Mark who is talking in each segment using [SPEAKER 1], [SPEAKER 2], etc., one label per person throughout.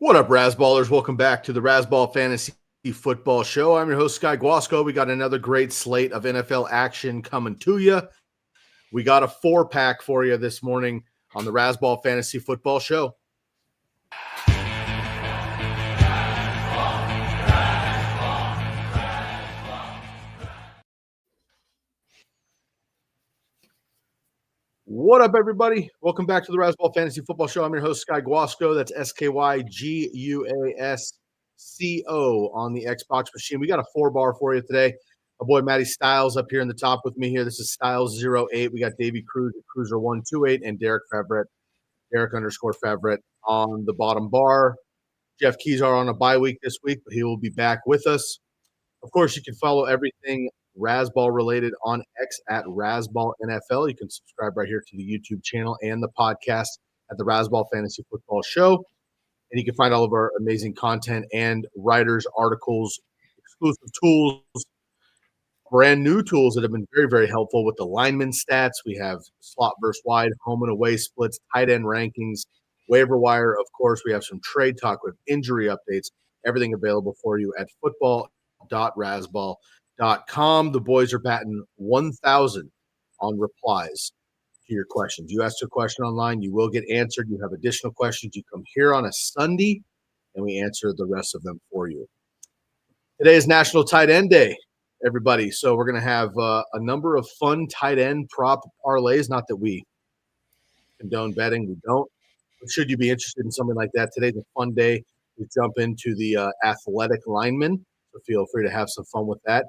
[SPEAKER 1] What up, Razzballers? Welcome back to the Razzball Fantasy Football Show. I'm your host, Sky Guasco. We got another great slate of NFL action coming to you. We got a 4-pack for you this morning on the Razzball Fantasy Football Show. What up, everybody? Welcome back to the Razzball Fantasy Football Show. I'm your host, Sky Guasco. That's SkyGuasco on the Xbox machine. We got a 4-bar for you today. My boy Matty Styles up here in the top with me here. This is Styles08. We got Davey Cruz at Cruiser128 and Derek Favret, Derek_Favret on the bottom bar. Jeff Kezar on a bye week this week, but he will be back with us. Of course, you can follow everything Razzball related on X at Razzball NFL. You can subscribe right here to the YouTube channel and the podcast at the Razzball Fantasy Football Show. And you can find all of our amazing content and writers, articles, exclusive tools, brand new tools that have been very, very helpful with the lineman stats. We have slot versus wide, home and away splits, tight end rankings, waiver wire. Of course, we have some trade talk with injury updates, everything available for you at football.razzball.com. The boys are batting 1,000 on replies to your questions. You ask a question online, you will get answered. You have additional questions, you come here on a Sunday, and we answer the rest of them for you. Today is National Tight End Day, everybody. So we're going to have a number of fun tight end prop parlays. Not that we condone betting, we don't. But should you be interested in something like that, today's a fun day to jump into the athletic lineman. So feel free to have some fun with that.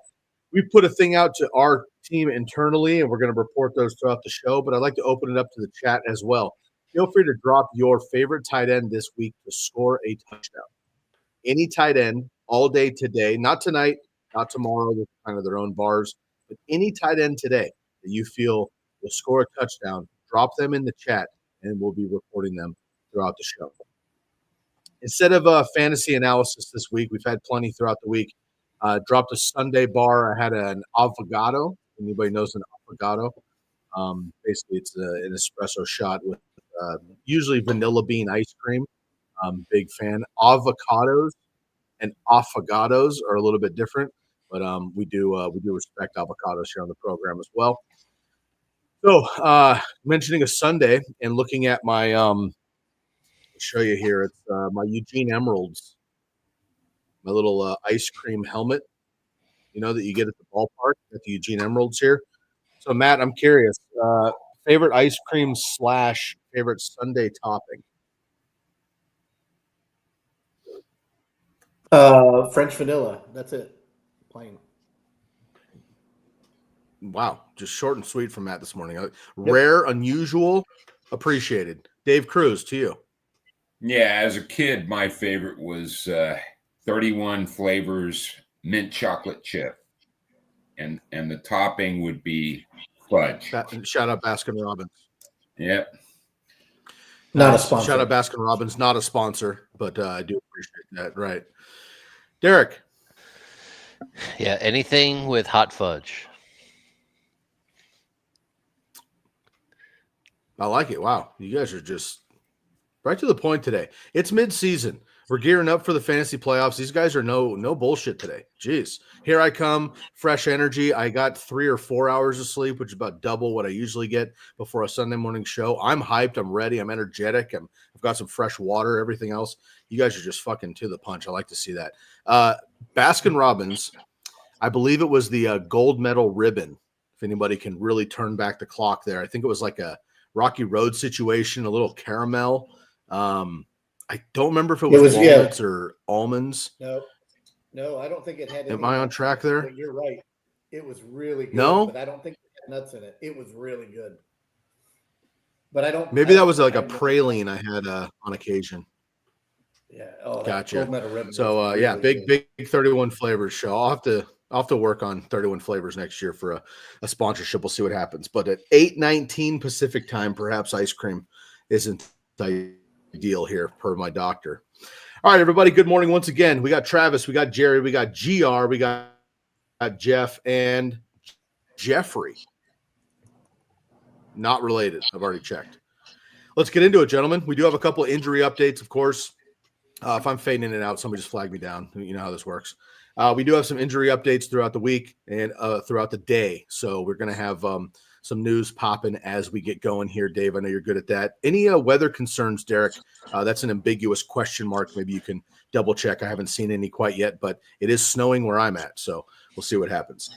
[SPEAKER 1] We put a thing out to our team internally, and we're going to report those throughout the show, but I'd like to open it up to the chat as well. Feel free to drop your favorite tight end this week to score a touchdown. Any tight end all day today, not tonight, not tomorrow, with kind of their own bars, but any tight end today that you feel will score a touchdown, drop them in the chat, and we'll be reporting them throughout the show. Instead of fantasy analysis this week, we've had plenty throughout the week. Dropped a Sunday bar. I had an avocado. Anybody knows an avocado? Basically, it's an espresso shot with usually vanilla bean ice cream. Big fan. Avocados and affogatos are a little bit different, but we do respect avocados here on the program as well. So, mentioning a Sunday and looking at my I'll show you here. It's my Eugene Emeralds. My little ice cream helmet, that you get at the ballpark at the Eugene Emeralds here. So, Matt, I'm curious, favorite ice cream / favorite Sunday topping?
[SPEAKER 2] French vanilla. That's it. Plain.
[SPEAKER 1] Wow. Just short and sweet from Matt this morning. Rare, unusual, appreciated. Dave Cruz, to you.
[SPEAKER 3] Yeah, as a kid, my favorite was 31 flavors mint chocolate chip, and the topping would be fudge.
[SPEAKER 1] Shout out Baskin Robbins.
[SPEAKER 3] Yep.
[SPEAKER 2] Not a sponsor.
[SPEAKER 1] Shout out Baskin Robbins, not a sponsor, but I do appreciate that. Right, Derek.
[SPEAKER 4] Yeah, anything with hot fudge.
[SPEAKER 1] I like it. Wow, you guys are just right to the point today. It's mid-season. We're gearing up for the fantasy playoffs. These guys are no bullshit today. Jeez. Here I come, fresh energy. I got 3 or 4 hours of sleep, which is about double what I usually get before a Sunday morning show. I'm hyped. I'm ready. I'm energetic. I've got some fresh water, everything else. You guys are just fucking to the punch. I like to see that. Baskin Robbins, I believe it was the gold medal ribbon, if anybody can really turn back the clock there. I think it was like a Rocky Road situation, a little caramel. I don't remember if it was walnuts or almonds.
[SPEAKER 2] No, I don't think it had.
[SPEAKER 1] Am I on track there?
[SPEAKER 2] But you're right. It was really good.
[SPEAKER 1] No,
[SPEAKER 2] but I don't think it had nuts in it. It was really good. But I don't.
[SPEAKER 1] Maybe that was like a praline I had on occasion.
[SPEAKER 2] Yeah. Oh,
[SPEAKER 1] gotcha. So yeah, big 31 flavors show. I'll have to work on 31 flavors next year for a sponsorship. We'll see what happens. But at 8:19 Pacific time, perhaps ice cream isn't ideal here per my doctor. All right, everybody, good morning once again. We got Travis, we got Jerry, we got GR, we got Jeff, and Jeffrey. Not related. I've already checked. Let's get into it, gentlemen. We do have a couple of injury updates, of course. If I'm fading in and out, somebody just flag me down. You know how this works. We do have some injury updates throughout the week and throughout the day. So we're going to have some news popping as we get going here. Dave, I know you're good at that. Any weather concerns, Derek? That's an ambiguous question mark. Maybe you can double check. I haven't seen any quite yet, but it is snowing where I'm at. So we'll see what happens.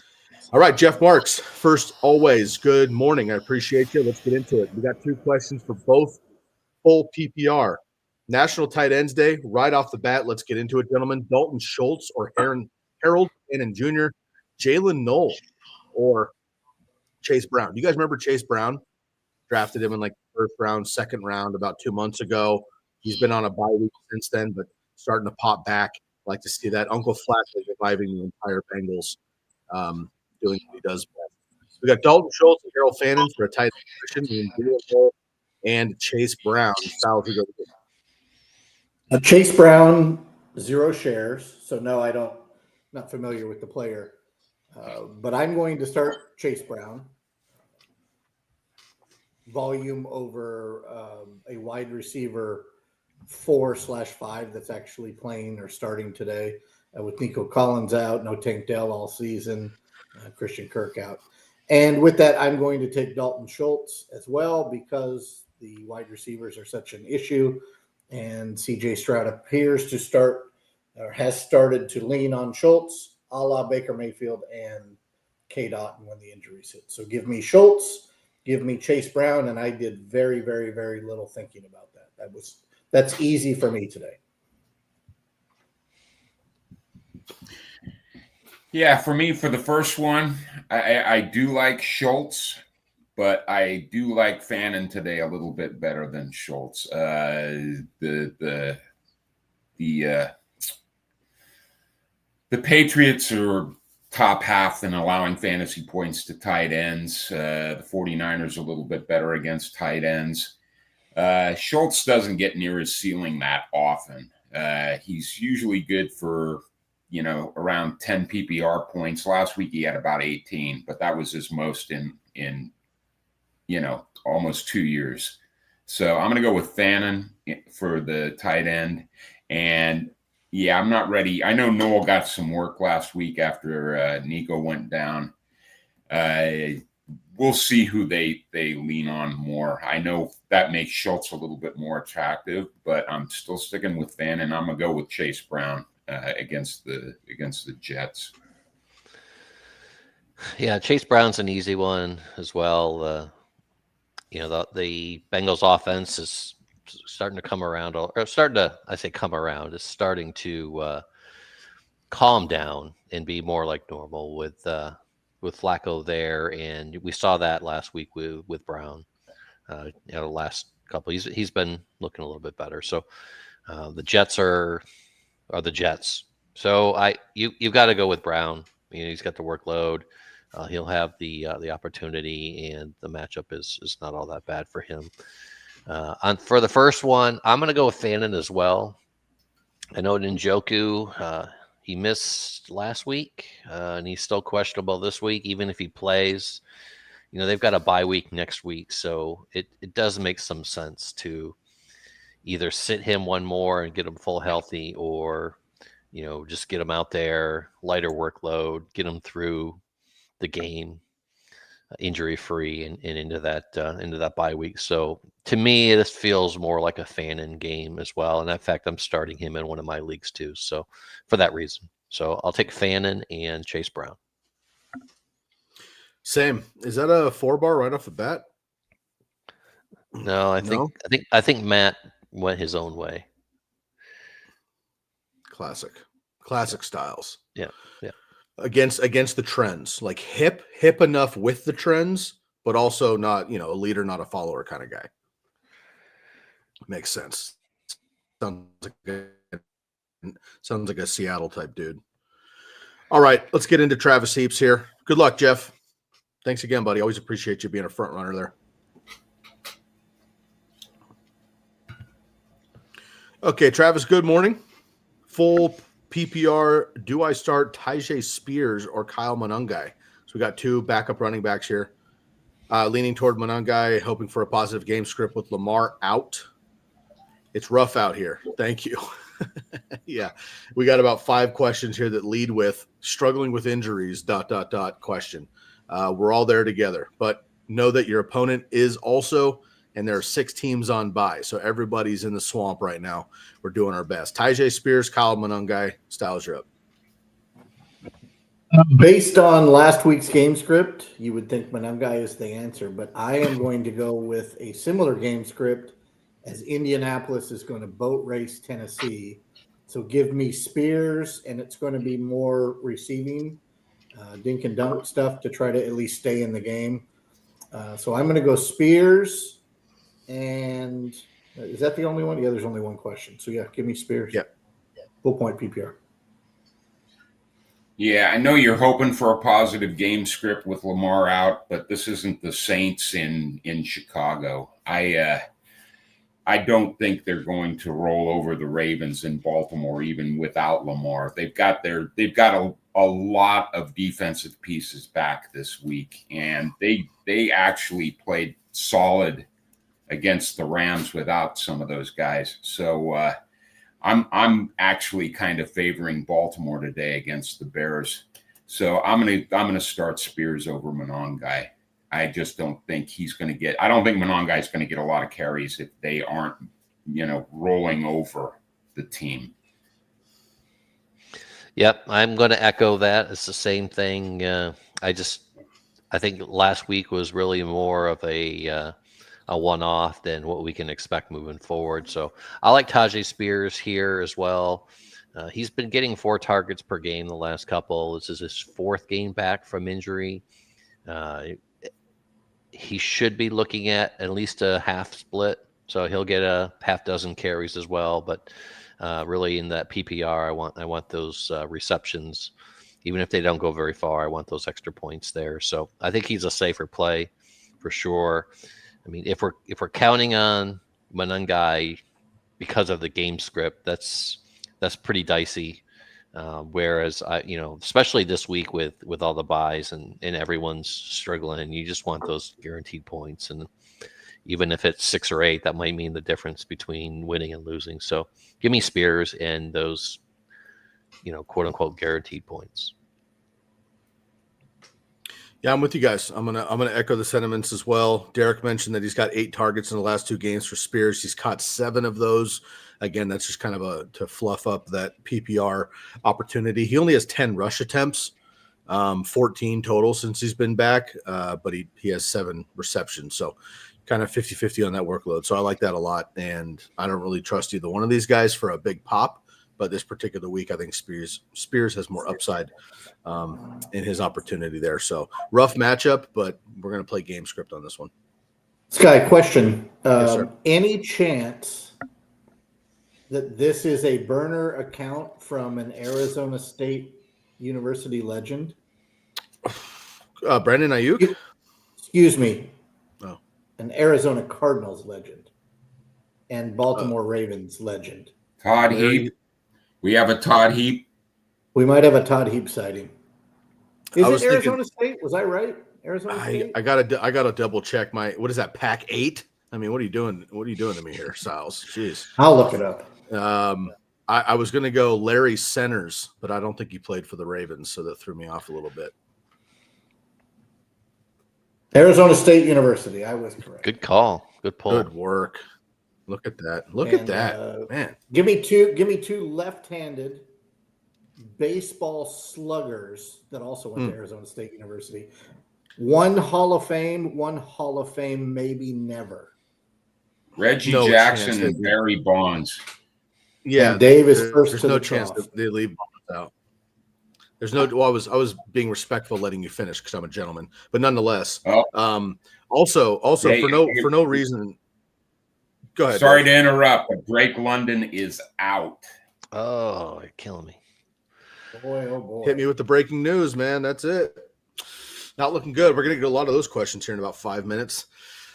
[SPEAKER 1] All right, Jeff Marks, first, always, good morning. I appreciate you. Let's get into it. We got 2 questions for both full PPR. National Tight Ends Day, right off the bat. Let's get into it, gentlemen. Dalton Schultz or Harold Bannon Jr., Jalen Knoll or Chase Brown. You guys remember Chase Brown? Drafted him in like first round, second round about 2 months ago. He's been on a bye week since then, but starting to pop back. Like to see that. Uncle Flat reviving the entire Bengals, doing what he does best. We got Dalton Schultz and Harold Fannin for a tight end position, and Chase Brown. Styles, who goes with
[SPEAKER 2] Chase Brown, 0 shares. So no, I don't. Not familiar with the player, but I'm going to start Chase Brown. Volume over a wide receiver 4/5 that's actually playing or starting today with Nico Collins out, no Tank Dell all season, Christian Kirk out. And with that, I'm going to take Dalton Schultz as well because the wide receivers are such an issue. And CJ Stroud appears to start or has started to lean on Schultz, a la Baker Mayfield and K. Dotton when the injuries hit. So give me Schultz, give me Chase Brown, and I did very, very, very little thinking about that. That's easy for me today.
[SPEAKER 3] Yeah, for me, for the first one, I do like Schultz, but I do like Fannin today a little bit better than Schultz. The Patriots are top half in allowing fantasy points to tight ends. The 49ers are a little bit better against tight ends. Schultz doesn't get near his ceiling that often. He's usually good for, around 10 PPR points. Last week he had about 18, but that was his most in almost 2 years. So I'm going to go with Fannin for the tight end. And yeah, I'm not ready. I know Noel got some work last week after Nico went down. We'll see who they lean on more. I know that makes Schultz a little bit more attractive, but I'm still sticking with Fannin. I'm going to go with Chase Brown against the Jets.
[SPEAKER 4] Yeah, Chase Brown's an easy one as well. The Bengals offense is starting to come around, is starting to calm down and be more like normal with Flacco there, and we saw that last week with Brown. Last couple, he's been looking a little bit better. So the Jets are the Jets. So you've got to go with Brown. He's got the workload. He'll have the opportunity, and the matchup is not all that bad for him. For the first one, I'm going to go with Fannin as well. I know Njoku, he missed last week, and he's still questionable this week, even if he plays. They've got a bye week next week, so it does make some sense to either sit him one more and get him full healthy, or just get him out there, lighter workload, get him through the game injury free and into that bye week. So to me, this feels more like a Fannin game as well. And in fact, I'm starting him in one of my leagues too. So for that reason, so I'll take Fannin and Chase Brown.
[SPEAKER 1] Same. Is that a 4-bar right off the bat?
[SPEAKER 4] No, I think Matt went his own way.
[SPEAKER 1] Classic Styles.
[SPEAKER 4] Yeah.
[SPEAKER 1] Against the trends, like hip enough with the trends, but also not, a leader, not a follower kind of guy. Makes sense. Sounds like a Seattle type dude. All right, let's get into Travis Heaps here. Good luck, Jeff. Thanks again, buddy. Always appreciate you being a front runner there. Okay, Travis, good morning. Full PPR, do I start Tyjae Spears or Kyle Monangai? So we got 2 backup running backs here. Leaning toward Monangai, hoping for a positive game script with Lamar out. It's rough out here. Thank you. Yeah, we got about 5 questions here that lead with struggling with injuries, ... question. We're all there together, but know that your opponent is also, and there are 6 teams on bye. So everybody's in the swamp right now. We're doing our best. Tyjae Spears, Kyle Monangai, Styles, you're up.
[SPEAKER 2] Based on last week's game script, you would think Monangai is the answer, but I am going to go with a similar game script as Indianapolis is going to boat race Tennessee. So give me Spears, and it's going to be more receiving, dink and dunk stuff to try to at least stay in the game. So I'm going to go Spears, and is that the only one? Yeah, there's only one question. So, yeah, give me Spears.
[SPEAKER 1] Yep.
[SPEAKER 2] Full point PPR.
[SPEAKER 3] Yeah, I know you're hoping for a positive game script with Lamar out, but this isn't the Saints in Chicago. I don't think they're going to roll over the Ravens in Baltimore even without Lamar. They've got a lot of defensive pieces back this week, and they actually played solid against the Rams without some of those guys. So I'm actually kind of favoring Baltimore today against the Bears. So I'm gonna start Spears over Monangai. I just don't think he's going to get. I don't think Monangai is going to get a lot of carries if they aren't, rolling over the team.
[SPEAKER 4] Yep, I'm going to echo that. It's the same thing. I think last week was really more of a one-off than what we can expect moving forward. So I like Tyjae Spears here as well. He's been getting 4 targets per game the last couple. This is his 4th game back from injury. He should be looking at least a half split, so he'll get a half dozen carries as well. But really, in that PPR, I want those receptions, even if they don't go very far. I want those extra points there. So I think he's a safer play for sure. I mean, if we're counting on Monangai because of the game script, that's pretty dicey. Whereas especially this week with all the buys and everyone's struggling, you just want those guaranteed points. And even if it's 6 or 8, that might mean the difference between winning and losing. So give me Spears and those, quote unquote guaranteed points.
[SPEAKER 1] Yeah, I'm with you guys. I'm gonna echo the sentiments as well. Derek mentioned that he's got 8 targets in the last 2 games for Spears. He's caught 7 of those. Again, that's just kind of to fluff up that PPR opportunity. He only has 10 rush attempts, 14 total since he's been back, but he has 7 receptions. So kind of 50-50 on that workload. So I like that a lot. And I don't really trust either one of these guys for a big pop. But this particular week, I think Spears has more upside in his opportunity there. So rough matchup, but we're going to play game script on this one.
[SPEAKER 2] Sky, question.
[SPEAKER 1] Yes, sir.
[SPEAKER 2] Any chance that this is a burner account from an Arizona State University legend?
[SPEAKER 1] Brandon Ayuk?
[SPEAKER 2] Excuse me.
[SPEAKER 1] Oh.
[SPEAKER 2] An Arizona Cardinals legend and Baltimore Ravens legend.
[SPEAKER 3] Todd Heap. We have a Todd Heap.
[SPEAKER 2] We might have a Todd Heap sighting. Is it Arizona State? Was I right? Arizona State?
[SPEAKER 1] I gotta double check what is that, Pack 8? I mean, what are you doing? What are you doing to me here, Styles? Jeez.
[SPEAKER 2] I'll look it up.
[SPEAKER 1] I was going to go Larry Centers, but I don't think he played for the Ravens, so that threw me off a little bit.
[SPEAKER 2] Arizona State University. I was correct.
[SPEAKER 4] Good call. Good pull.
[SPEAKER 1] Good work. Look at that. Look at that, man.
[SPEAKER 2] Give me two left-handed baseball sluggers that also went to Arizona State University. One Hall of Fame, maybe never.
[SPEAKER 3] Reggie Jackson and Barry Bonds.
[SPEAKER 1] Yeah,
[SPEAKER 2] and Davis first.
[SPEAKER 1] There's no chance that they leave Bonds out. There's no. Well, I was being respectful, letting you finish because I'm a gentleman. But nonetheless, also for no reason. Go ahead.
[SPEAKER 3] Sorry to interrupt, but Drake London is out.
[SPEAKER 4] Oh, you're killing me.
[SPEAKER 2] Boy, oh boy.
[SPEAKER 1] Hit me with the breaking news, man. That's it. Not looking good. We're going to get a lot of those questions here in about 5 minutes.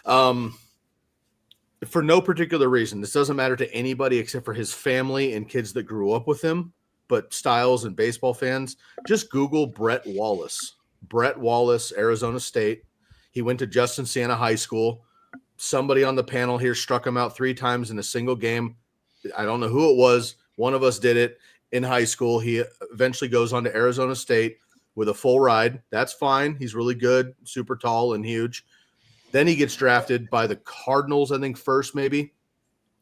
[SPEAKER 1] For no particular reason. This doesn't matter to anybody except for his family and kids that grew up with him. But Styles and baseball fans, just Google Brett Wallace. Brett Wallace, Arizona State. He went to Justin Siena High School. Somebody on the panel here struck him out 3 times in a single game. I don't know who it was. One of us did it in high school. He eventually goes on to Arizona State with a full ride. That's fine. He's really good, super tall and huge. Then he gets drafted by the Cardinals, I think first maybe.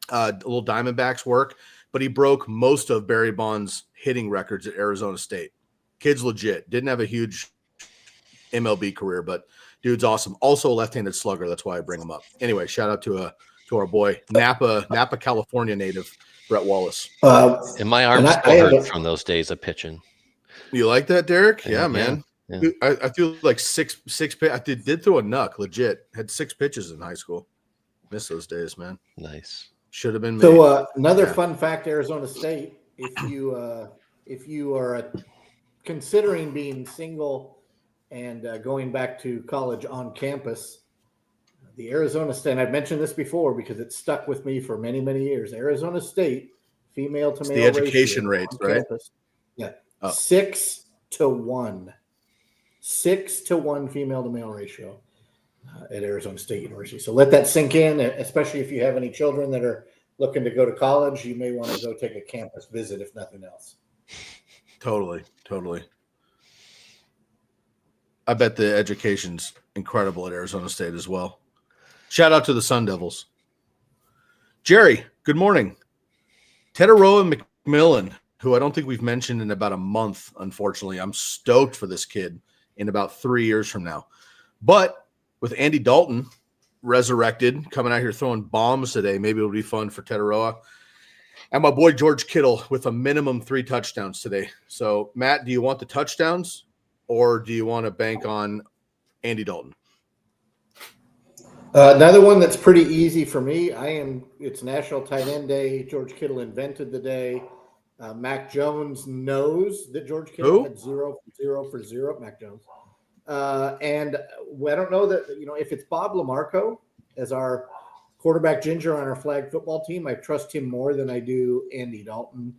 [SPEAKER 1] A little Diamondbacks work, but he broke most of Barry Bonds' hitting records at Arizona State. Kid's legit. Didn't have a huge MLB career, but dude's awesome. Also a left-handed slugger. That's why I bring him up. Anyway, shout out to our boy Napa, California native Brett Wallace.
[SPEAKER 4] And my arm still hurts from those days of pitching.
[SPEAKER 1] You like that, Derek? Yeah,
[SPEAKER 4] Yeah,
[SPEAKER 1] man.
[SPEAKER 4] yeah.
[SPEAKER 1] Dude, I threw like six. I did throw a knuck. Legit had 6 pitches in high school. Miss those days, man.
[SPEAKER 4] Nice.
[SPEAKER 1] Should have been made.
[SPEAKER 2] So another fun fact: Arizona State. If you are considering being single and going back to college on campus, the Arizona State. And I've mentioned this before because it stuck with me for many, many years. Arizona State female to male
[SPEAKER 1] the education rates, right?
[SPEAKER 2] Campus, 6 to 1. 6 to 1 female to male ratio at Arizona State University. So let that sink in, especially if you have any children that are looking to go to college. You may want to go take a campus visit, if nothing else.
[SPEAKER 1] Totally. I bet the education's incredible at Arizona State as well. Shout out to the Sun Devils. Jerry, good morning. Tetaroa McMillan, who I don't think we've mentioned in about a month, unfortunately. I'm stoked for this kid in about 3 years from now. But with Andy Dalton resurrected, coming out here throwing bombs today, maybe it'll be fun for Tetaroa. And my boy George Kittle with a minimum 3 touchdowns today. So, Matt, do you want the touchdowns or do you want to bank on Andy Dalton?
[SPEAKER 2] Another one that's pretty easy for me. It's National Tight End Day. George Kittle invented the day. Mac Jones knows that George Kittle had 0 for 0. Mac Jones. And I don't know that, if it's Bob LaMarco as our quarterback ginger on our flag football team, I trust him more than I do Andy Dalton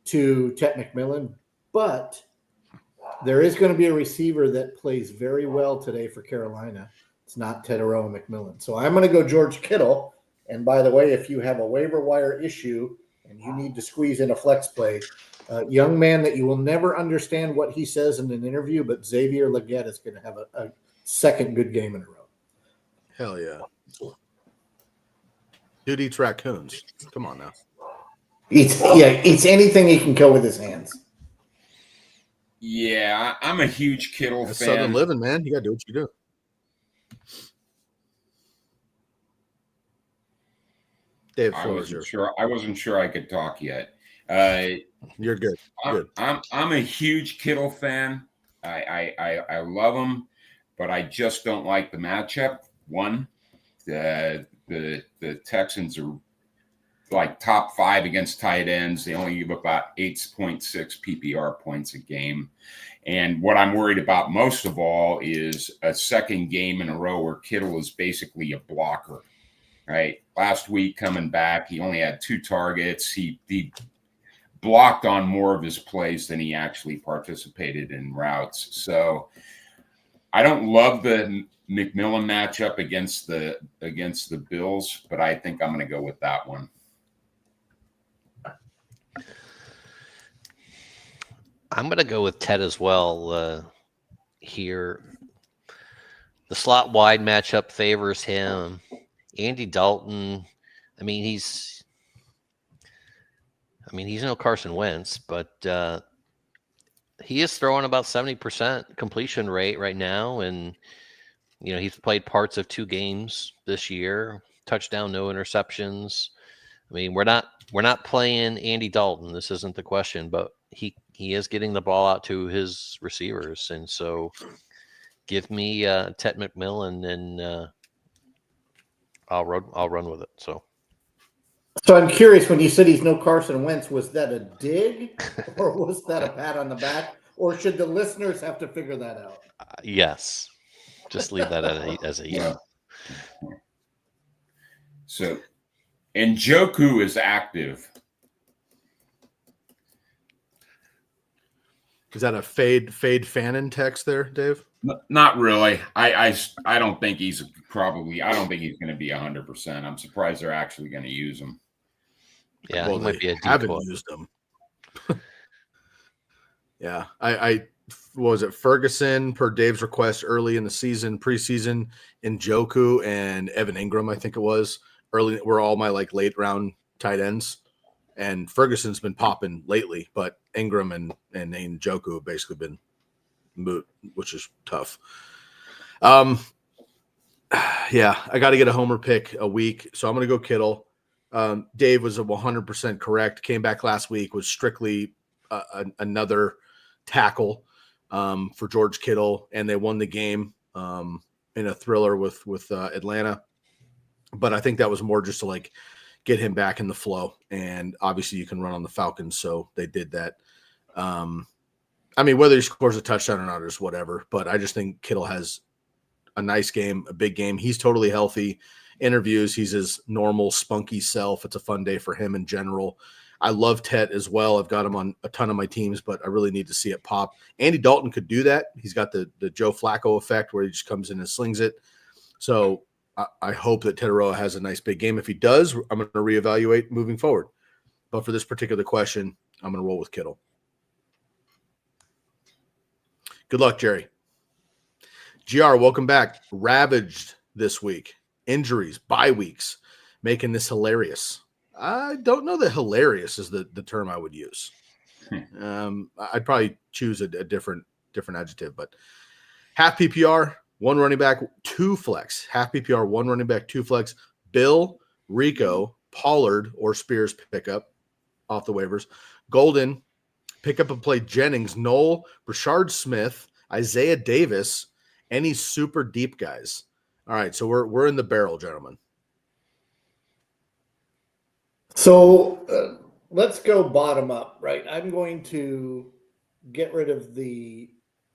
[SPEAKER 2] to Tet McMillan. But there is going to be a receiver that plays very well today for Carolina. It's not Tetaroa McMillan. So I'm going to go George Kittle. And by the way, if you have a waiver wire issue and you need to squeeze in a flex play, young man that you will never understand what he says in an interview, but Xavier Legette is going to have a second good game in a row.
[SPEAKER 1] Hell yeah. Dude eats raccoons. Come on now.
[SPEAKER 2] Eats anything he can kill with his hands.
[SPEAKER 3] Yeah, I'm a huge Kittle fan.
[SPEAKER 1] Southern living, man. You got to do what you do. Dave,
[SPEAKER 3] I wasn't sure I could talk yet.
[SPEAKER 1] You're good.
[SPEAKER 3] I'm a huge Kittle fan. I love him, but I just don't like the matchup. One, the Texans are like top 5 against tight ends. They only give about 8.6 PPR points a game. And what I'm worried about most of all is a second game in a row where Kittle is basically a blocker. Right. Last week coming back, he only had 2 targets. He blocked on more of his plays than he actually participated in routes. So I don't love the McMillan matchup against the Bills, but I think I'm going to go with that one.
[SPEAKER 4] I'm going to go with Ted as well here. The slot wide matchup favors him. Andy Dalton, he's no Carson Wentz, but he is throwing about 70% completion rate right now. And, he's played parts of 2 games this year, touchdown, no interceptions. We're not playing Andy Dalton. This isn't the question, but he is getting the ball out to his receivers. And so give me Tet McMillan and I'll run with it. So
[SPEAKER 2] I'm curious, when you said he's no Carson Wentz, was that a dig or was that a pat on the back? Or should the listeners have to figure that out?
[SPEAKER 4] Yes. Just leave that as a yeah.
[SPEAKER 3] So, and Njoku is active.
[SPEAKER 1] Is that a fade Fannin text there, Dave?
[SPEAKER 3] Not really. I don't think he's going to be 100%. I'm surprised they're actually going to use him.
[SPEAKER 4] Yeah, he might be a decoy.
[SPEAKER 1] Haven't used him. Yeah, I was it Ferguson per Dave's request early in the season, preseason, Njoku and Evan Ingram, I think it was early. Were all my like late round tight ends, and Ferguson's been popping lately, but Ingram and Njoku have basically been moot, which is tough. Yeah, I got to get a homer pick a week, so I'm going to go Kittle. Dave was 100% correct. Came back last week, was strictly another tackle for George Kittle, and they won the game in a thriller with Atlanta. But I think that was more just to like get him back in the flow, and obviously you can run on the Falcons, so they did that. I mean, whether he scores a touchdown or not is whatever, but I just think Kittle has a nice game, a big game. He's totally healthy. Interviews, he's his normal spunky self. It's a fun day for him in general. I love Tet as well. I've got him on a ton of my teams, but I really need to see it pop. Andy Dalton could do that. He's got the Joe Flacco effect where he just comes in and slings it. So I hope that Tetaroa has a nice big game. If he does, I'm going to reevaluate moving forward. But for this particular question, I'm going to roll with Kittle. Good luck, Jerry. GR, welcome back. Ravaged this week. Injuries, bye weeks, making this hilarious. I don't know that hilarious is the term I would use. I'd probably choose a different adjective, but half PPR, one running back, two flex. Half PPR, one running back, two flex. Bill, Rico, Pollard, or Spears pickup off the waivers. Golden, pick up and play Jennings, Knoll, Rashard Smith, Isaiah Davis, any super deep guys. All right, so we're in the barrel, gentlemen.
[SPEAKER 2] So let's go bottom up, right? I'm going to get rid of the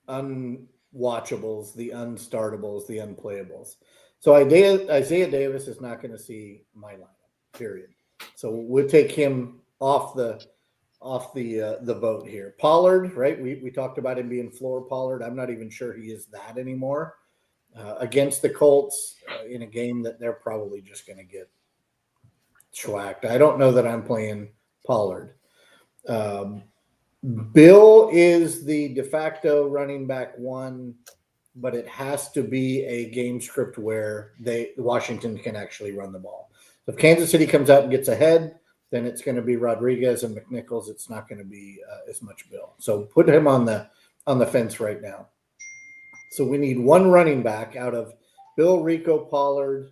[SPEAKER 2] unwatchables, the unstartables, the unplayables. So Isaiah Davis is not going to see my lineup, period. So we'll take him off the boat here. Pollard, right? We talked about him being floor Pollard. I'm not even sure he is that anymore. Against the Colts in a game that they're probably just going to get schwacked. I don't know that I'm playing Pollard. Bill is the de facto running back one, but it has to be a game script where Washington can actually run the ball. So if Kansas City comes out and gets ahead, then it's going to be Rodriguez and McNichols. It's not going to be as much Bill. So put him on the fence right now. So we need one running back out of Bill, Rico, Pollard.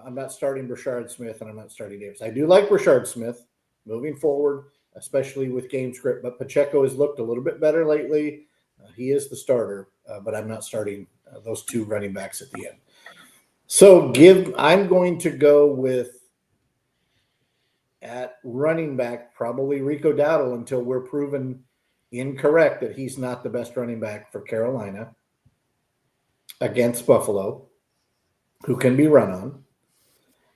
[SPEAKER 2] I'm not starting Rashard Smith, and I'm not starting Davis. I do like Rashard Smith moving forward, especially with game script, but Pacheco has looked a little bit better lately. He is the starter, but I'm not starting those two running backs at the end. So I'm going to go with at running back, probably Rico Dowdle until we're proven incorrect that he's not the best running back for Carolina against Buffalo, who can be run on.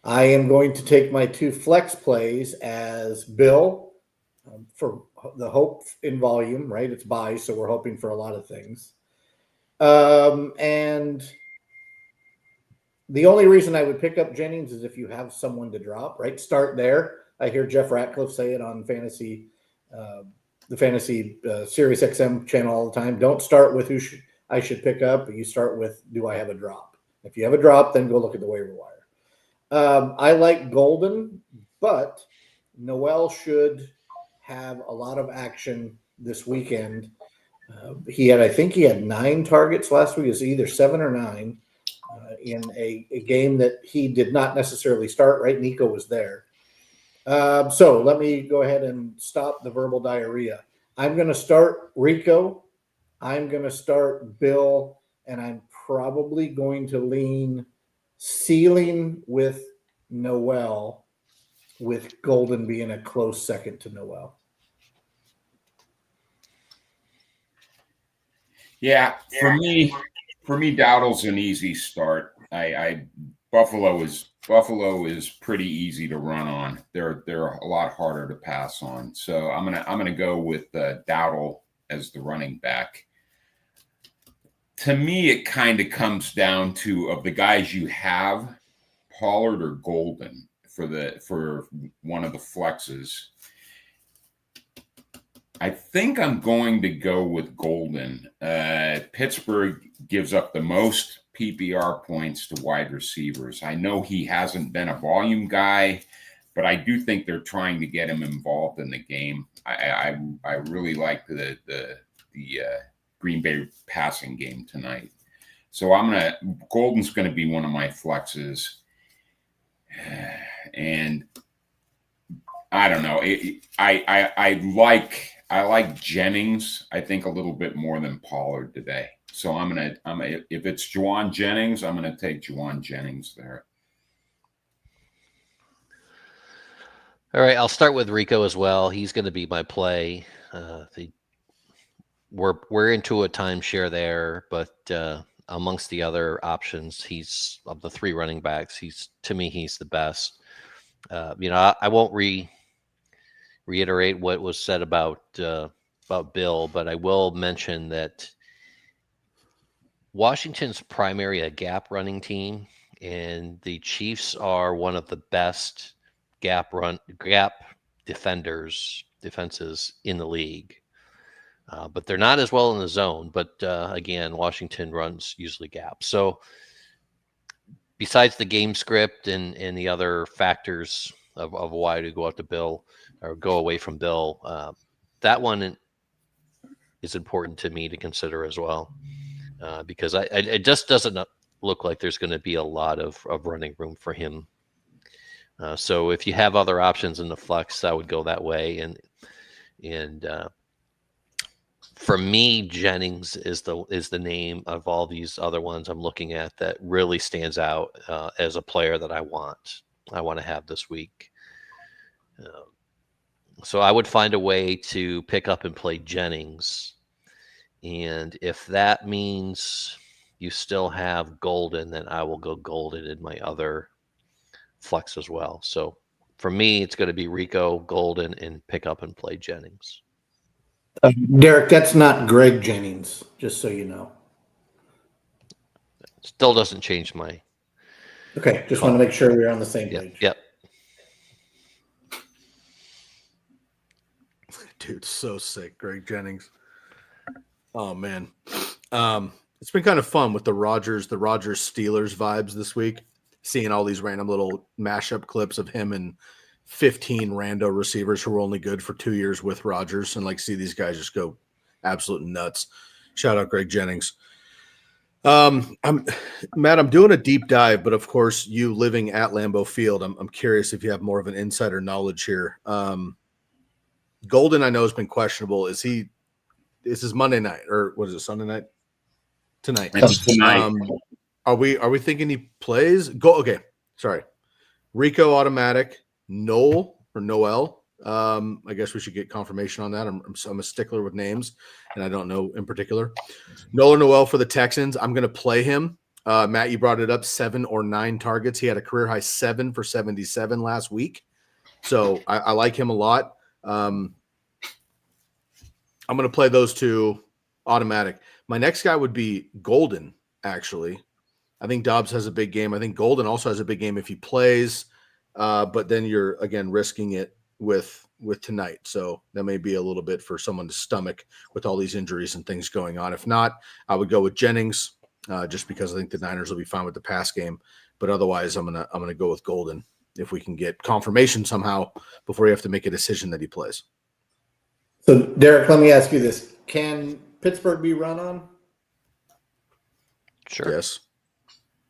[SPEAKER 2] I am going to take my two flex plays as Bill for the hope in volume, right? It's buy, so we're hoping for a lot of things. And the only reason I would pick up Jennings is if you have someone to drop, right? Start there. I hear Jeff Ratcliffe say it on the fantasy Sirius XM channel all the time. Don't start with I should pick up, but you start with, do I have a drop? If you have a drop, then go look at the waiver wire. I like Golden, but Noel should have a lot of action this weekend. I think he had 9 targets last week. It was either 7 or 9 in a game that he did not necessarily start, right? Nico was there. So let me go ahead and stop the verbal diarrhea. I'm going to start Rico. I'm going to start Bill, and I'm probably going to lean ceiling with Noel, with Golden being a close second to Noel.
[SPEAKER 3] Yeah, for me, Dowdle's an easy start. Buffalo is pretty easy to run on. They're a lot harder to pass on. So I'm gonna go with Dowdle as the running back. To me, it kind of comes down to, of the guys you have, Pollard or Golden for one of the flexes. I think I'm going to go with Golden. Pittsburgh gives up the most PPR points to wide receivers. I know he hasn't been a volume guy, but I do think they're trying to get him involved in the game. I really like the Green Bay passing game tonight. So Golden's going to be one of my flexes. And I don't know. I like Jennings, I think, a little bit more than Pollard today. So if it's Juwan Jennings, I'm gonna take Juwan Jennings there.
[SPEAKER 4] All right, I'll start with Rico as well. He's going to be my play. We're into a timeshare there, but amongst the other options, he's of the three running backs. He's the best. I won't reiterate what was said about Bill, but I will mention that Washington's primary a gap running team, and the Chiefs are one of the best gap defenses in the league. But they're not as well in the zone. But again, Washington runs usually gap. So besides the game script and the other factors of why to go out to Bill or go away from Bill, that one is important to me to consider as well, because it just doesn't look like there's going to be a lot of running room for him. So if you have other options in the flex, I would go that way. And for me, Jennings is the name of all these other ones I'm looking at that really stands out as a player that I want to have this week. So I would find a way to pick up and play Jennings. And if that means you still have Golden, then I will go Golden in my other flex as well. So for me, it's going to be Rico, Golden, and pick up and play Jennings.
[SPEAKER 2] Derek, that's not Greg Jennings, just so you know.
[SPEAKER 4] Still doesn't change my.
[SPEAKER 2] Okay, just want to make sure we're on the same page.
[SPEAKER 4] Yep.
[SPEAKER 1] Dude, so sick, Greg Jennings. Oh man, it's been kind of fun with the Rodgers Steelers vibes this week. Seeing all these random little mashup clips of him and 15 rando receivers who were only good for 2 years with Rodgers, and see these guys just go absolute nuts. Shout out Greg Jennings. Matt, I'm doing a deep dive, but of course, you living at Lambeau Field, I'm curious if you have more of an insider knowledge here. Golden, I know, has been questionable. Is this Monday night or what is it? Sunday night? Tonight.
[SPEAKER 3] It's tonight.
[SPEAKER 1] Are we thinking he plays? Okay. Sorry. Rico automatic. Noel. I guess we should get confirmation on that. I'm a stickler with names, and I don't know in particular. Noel or Noel for the Texans. I'm going to play him. Matt, you brought it up, 7 or 9 targets. He had a career high 7 for 77 last week. So I like him a lot. I'm going to play those two automatic. My next guy would be Golden, actually. I think Dobbs has a big game. I think Golden also has a big game if he plays, but then you're, again, risking it with tonight. So that may be a little bit for someone to stomach with all these injuries and things going on. If not, I would go with Jennings just because I think the Niners will be fine with the pass game. But otherwise, I'm gonna go with Golden if we can get confirmation somehow before you have to make a decision that he plays.
[SPEAKER 2] So, Derek, let me ask you this. Can Pittsburgh be run on?
[SPEAKER 4] Sure.
[SPEAKER 1] Yes.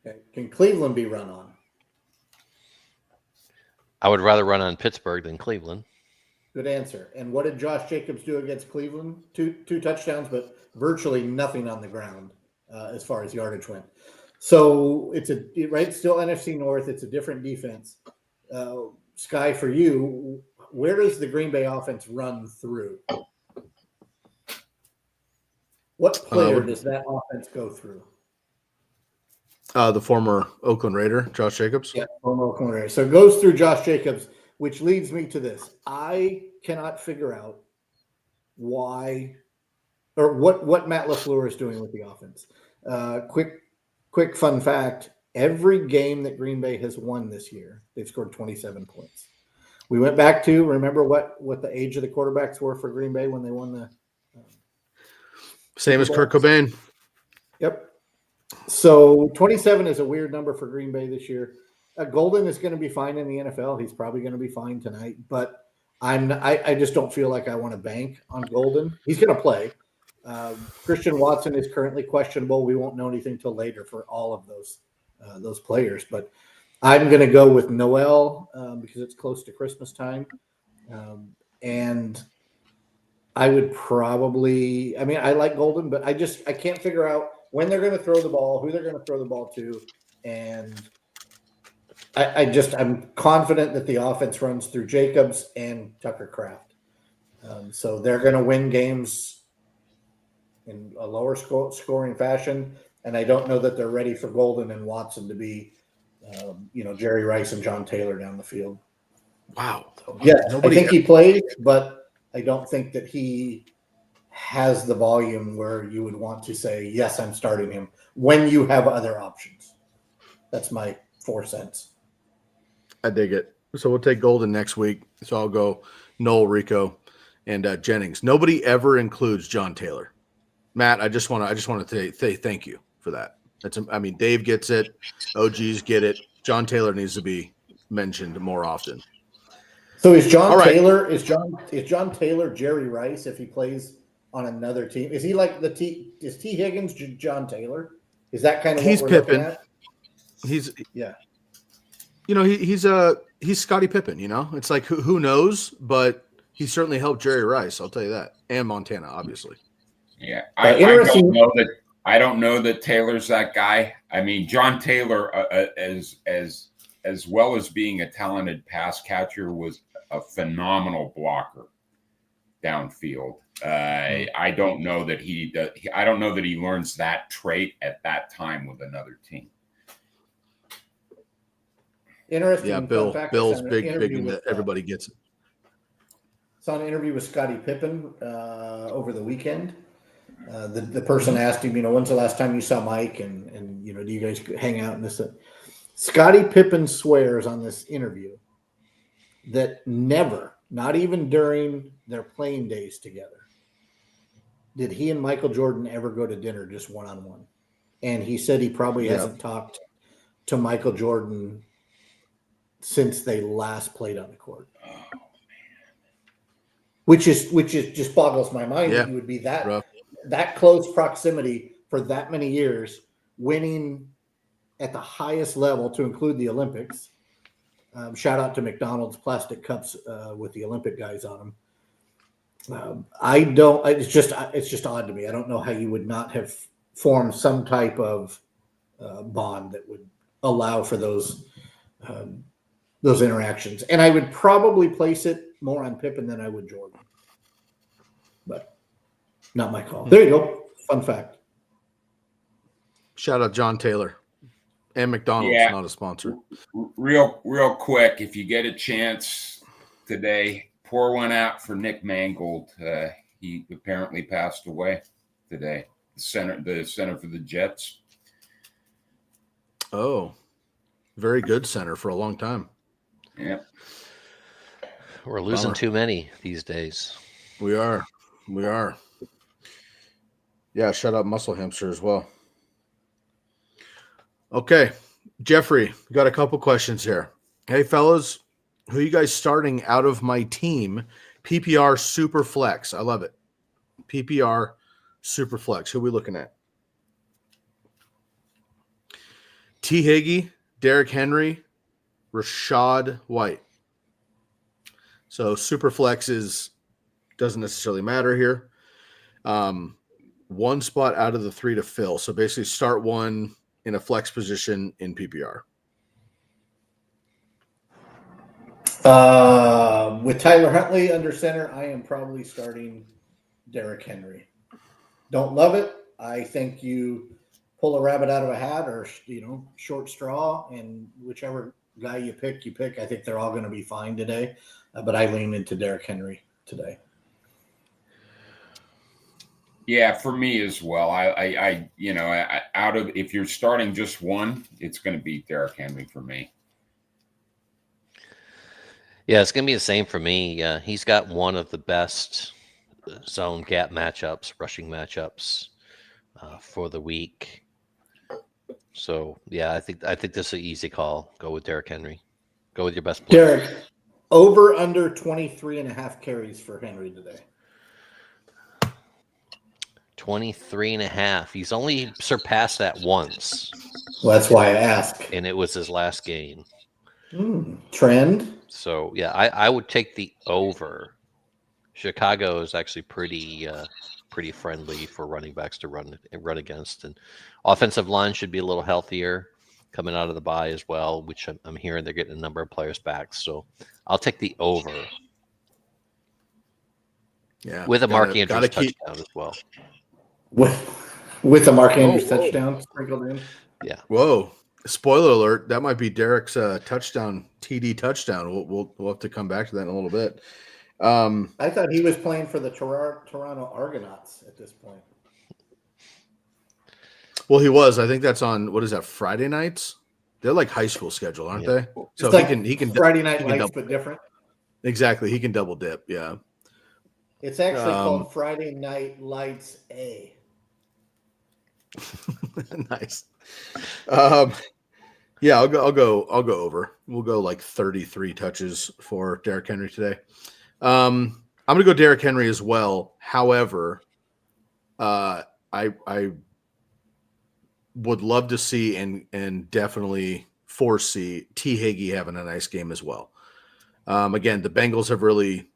[SPEAKER 2] Okay. Can Cleveland be run on?
[SPEAKER 4] I would rather run on Pittsburgh than Cleveland.
[SPEAKER 2] Good answer. And what did Josh Jacobs do against Cleveland? Two touchdowns, but virtually nothing on the ground as far as yardage went. So it's still NFC North. It's a different defense. Sky, for you, where does the Green Bay offense run through? What player does that offense go through?
[SPEAKER 1] The former Oakland Raider, Josh Jacobs.
[SPEAKER 2] Yeah, former Oakland Raider. So it goes through Josh Jacobs, which leads me to this. I cannot figure out why or what Matt LaFleur is doing with the offense. Quick fun fact. Every game that Green Bay has won this year, they've scored 27 points, we went back to remember what the age of the quarterbacks were for Green Bay when they won the
[SPEAKER 1] same as Kurt Cobain.
[SPEAKER 2] Yep. So 27 is a weird number for Green Bay this year. Golden is going to be fine in the NFL. He's probably going to be fine tonight, but I just don't feel like I want to bank on Golden. He's going to play. Christian Watson is currently questionable. We won't know anything till later for all of those players, but I'm going to go with Noel because it's close to Christmas time. And I would probably, I mean, I like Golden, but I can't figure out when they're going to throw the ball, who they're going to throw the ball to. And I'm confident that the offense runs through Jacobs and Tucker Kraft. So they're going to win games in a lower scoring fashion. And I don't know that they're ready for Golden and Watson to be, Jerry Rice and John Taylor down the field.
[SPEAKER 1] Wow.
[SPEAKER 2] So, yeah, I think he plays, but I don't think that he has the volume where you would want to say, yes, I'm starting him when you have other options. That's my 4 cents.
[SPEAKER 1] I dig it. So we'll take Golden next week. So I'll go Noel, Rico, and Jennings. Nobody ever includes John Taylor. Matt, I just want to say thank you for that. Dave gets it. OGs get it. John Taylor needs to be mentioned more often.
[SPEAKER 2] So is John Taylor Jerry Rice if he plays on another team? Is he like is T. Higgins John Taylor? Is that kind of what we're
[SPEAKER 1] Pippen.
[SPEAKER 2] looking at?
[SPEAKER 1] He's Scottie Pippen, It's like who knows, but he certainly helped Jerry Rice, I'll tell you that. And Montana, obviously.
[SPEAKER 3] Yeah. I don't know that Taylor's that guy. I mean, John Taylor, as well as being a talented pass catcher, was a phenomenal blocker downfield. I don't know that he learns that trait at that time with another team.
[SPEAKER 2] Interesting.
[SPEAKER 1] Yeah, Bill's big in that everybody gets it.
[SPEAKER 2] Saw an interview with Scottie Pippen over the weekend. The person asked him, when's the last time you saw Mike, and do you guys hang out and this? Scottie Pippen swears on this interview that never, not even during their playing days together, did he and Michael Jordan ever go to dinner just one-on-one. And he said he probably hasn't talked to Michael Jordan since they last played on the court. Oh, man. Which is just boggles my mind that you would be that close proximity for that many years, winning at the highest level to include the Olympics. Shout out to McDonald's plastic cups with the Olympic guys on them. It's just odd to me. I don't know how you would not have formed some type of bond that would allow for those interactions. And I would probably place it more on Pippen than I would Jordan. But not my call. There you go. Fun fact.
[SPEAKER 1] Shout out John Taylor and McDonald's, not a sponsor.
[SPEAKER 3] Real quick, if you get a chance today, pour one out for Nick Mangold. He apparently passed away today. The center for the Jets.
[SPEAKER 1] Oh, very good center for a long time.
[SPEAKER 3] Yeah.
[SPEAKER 4] We're losing too many these days.
[SPEAKER 1] We are. Yeah, shut up, Muscle Hamster as well. Okay, Jeffrey, got a couple questions here. Hey, fellas, who are you guys starting out of my team? PPR Super Flex. I love it. PPR Super Flex. Who are we looking at? T. Higgy, Derrick Henry, Rashad White. So Super Flex doesn't necessarily matter here. One spot out of the 3 to fill. So basically start one in a flex position in PPR.
[SPEAKER 2] With Tyler Huntley under center, I am probably starting Derrick Henry. Don't love it. I think you pull a rabbit out of a hat or, short straw, and whichever guy you pick. I think they're all going to be fine today, but I lean into Derrick Henry today.
[SPEAKER 3] Yeah, for me as well. If you're starting just one, it's going to be Derrick Henry for me.
[SPEAKER 4] Yeah, it's going to be the same for me. He's got one of the best zone gap matchups, rushing matchups for the week. So yeah, I think this is an easy call. Go with Derrick Henry. Go with your best player.
[SPEAKER 2] Derek, over under 23.5 carries for Henry today.
[SPEAKER 4] 23.5. He's only surpassed that once.
[SPEAKER 2] Well, that's why I ask.
[SPEAKER 4] And it was his last game.
[SPEAKER 2] Trend?
[SPEAKER 4] So yeah, I would take the over. Chicago is actually pretty friendly for running backs to run against, and offensive line should be a little healthier coming out of the bye as well, which I'm hearing they're getting a number of players back. So I'll take the over.
[SPEAKER 1] Yeah,
[SPEAKER 4] with a Mark Andrews touchdown as well.
[SPEAKER 2] With a Mark Andrews touchdown sprinkled in.
[SPEAKER 4] Yeah.
[SPEAKER 1] Whoa! Spoiler alert! That might be Derek's touchdown, TD touchdown. We'll have to come back to that in a little bit.
[SPEAKER 2] I thought he was playing for the Toronto Argonauts at this point.
[SPEAKER 1] Well, he was. I think that's on, what is that, Friday nights? They're like high school schedule, aren't they? So
[SPEAKER 2] it's
[SPEAKER 1] he can
[SPEAKER 2] Friday Night Lights, but different.
[SPEAKER 1] Exactly. He can double dip. Yeah.
[SPEAKER 2] It's actually called Friday Night Lights A.
[SPEAKER 1] Nice. Yeah, I'll go over. We'll go like 33 touches for Derrick Henry today. I'm going to go Derrick Henry as well. However, I would love to see and definitely foresee T. Higgy having a nice game as well. Again, the Bengals have really